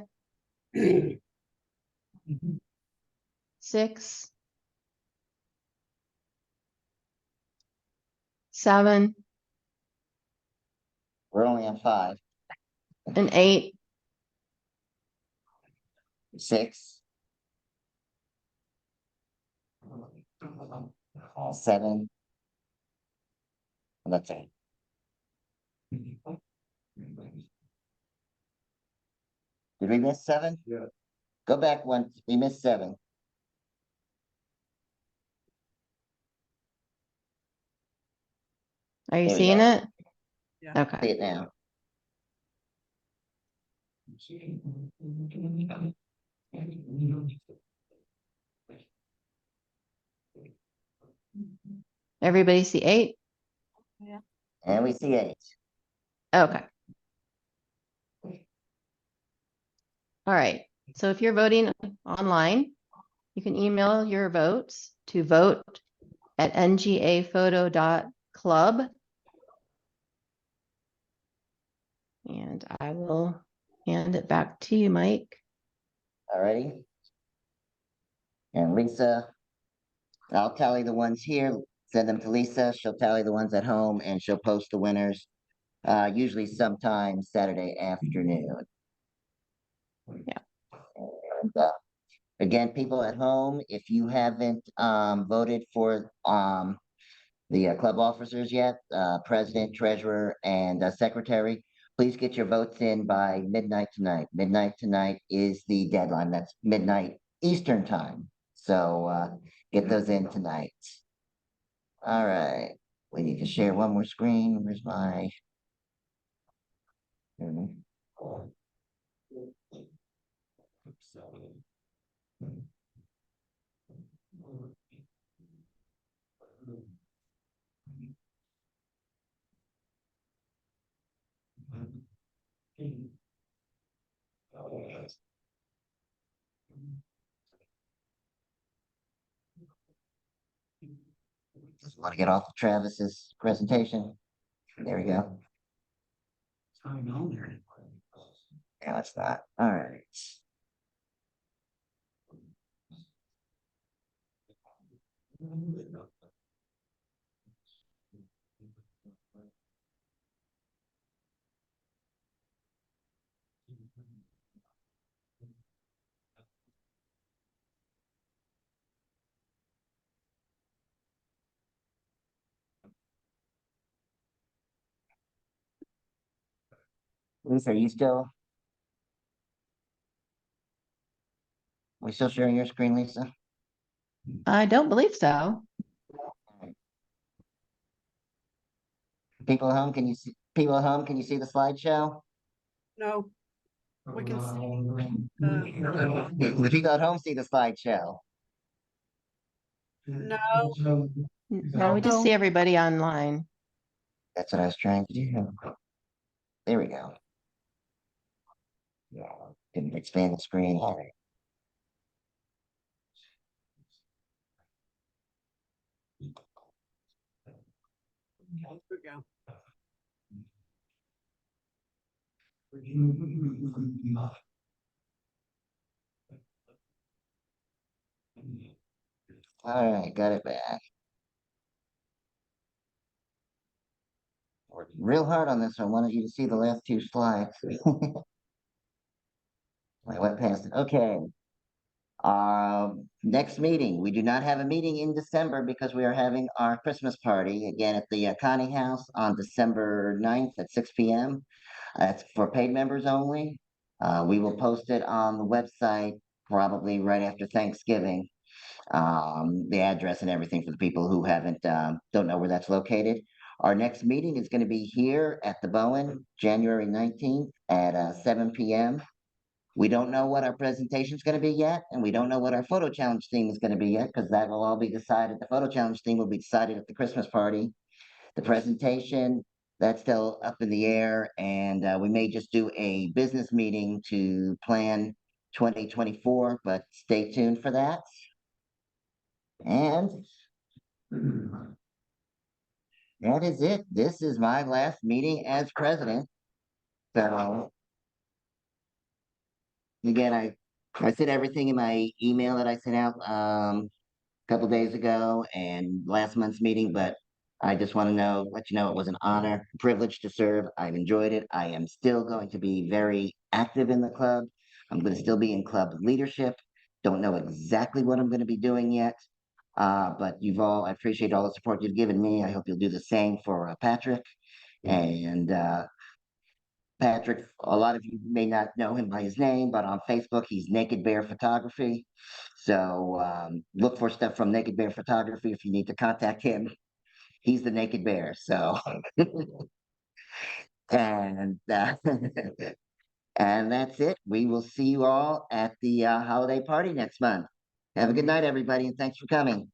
6. 7. We're only on 5. And 8. 6. 7. And that's 8. Did we miss 7? Yeah. Go back once. We missed 7. Are you There we seeing go. it? Yeah. Okay. See it now. Everybody see 8? And we see 8. Okay. All right. So if you're voting online, you can email your votes to vote@ngaphoto.club. And I will hand it back to you, Mike. Alrighty. And Lisa, I'll tally the ones here. send them to Lisa. She'll tally the ones at home and she'll post the winners, usually sometime Saturday afternoon. Yeah. And, again, people at home, if you haven't voted for the club officers yet, president, treasurer, and secretary, please get your votes in by midnight tonight. Midnight tonight is the deadline. That's midnight Eastern time. So get those in tonight. All right. We need to share one more screen. Where's my? Just want to get off of Travis's presentation. There we go. No, it's not. All right. Lisa, are you still? We still sharing your screen, Lisa? I don't believe so. People at home, can you see? People at home, can you see the slideshow? No. We can see, The people at home see the slideshow. no, No, we just No. see everybody online. That's what I was trying to do. There we go. Yeah, didn't expand the screen. All right. here we go. All right, got it back. Worked real hard on this. I wanted you to see the last two slides. I went past it. Okay. Next meeting. We do not have a meeting in December because we are having our Christmas party again at the Connie House on December 9th at 6 p.m. That's for paid members only. We will post it on the website probably right after Thanksgiving. The address and everything for the people who haven't, don't know where that's located. Our next meeting is going to be here at the Bowen, January 19th at 7 p.m. We don't know what our presentation is going to be yet, and we don't know what our photo challenge theme is going to be yet, because that will all be decided. The photo challenge theme will be decided at the Christmas party. The presentation, that's still up in the air, and we may just do a business meeting to plan 2024, but stay tuned for that. And that is it. This is my last meeting as president. So again, I said everything in my email that I sent out a couple days ago and last month's meeting, but I just want to let you know it was an honor, privilege to serve. I've enjoyed it. I am still going to be very active in the club. I'm going to still be in club leadership. Don't know exactly what I'm going to be doing yet. But I appreciate all the support you've given me. I hope you'll do the same for Patrick. And Patrick, a lot of you may not know him by his name, but on Facebook, he's Naked Bear Photography. So look for stuff from Naked Bear Photography if you need to contact him. He's the Naked Bear. So, and and that's it. We will see you all at the holiday party next month. Have a good night, everybody, and thanks for coming.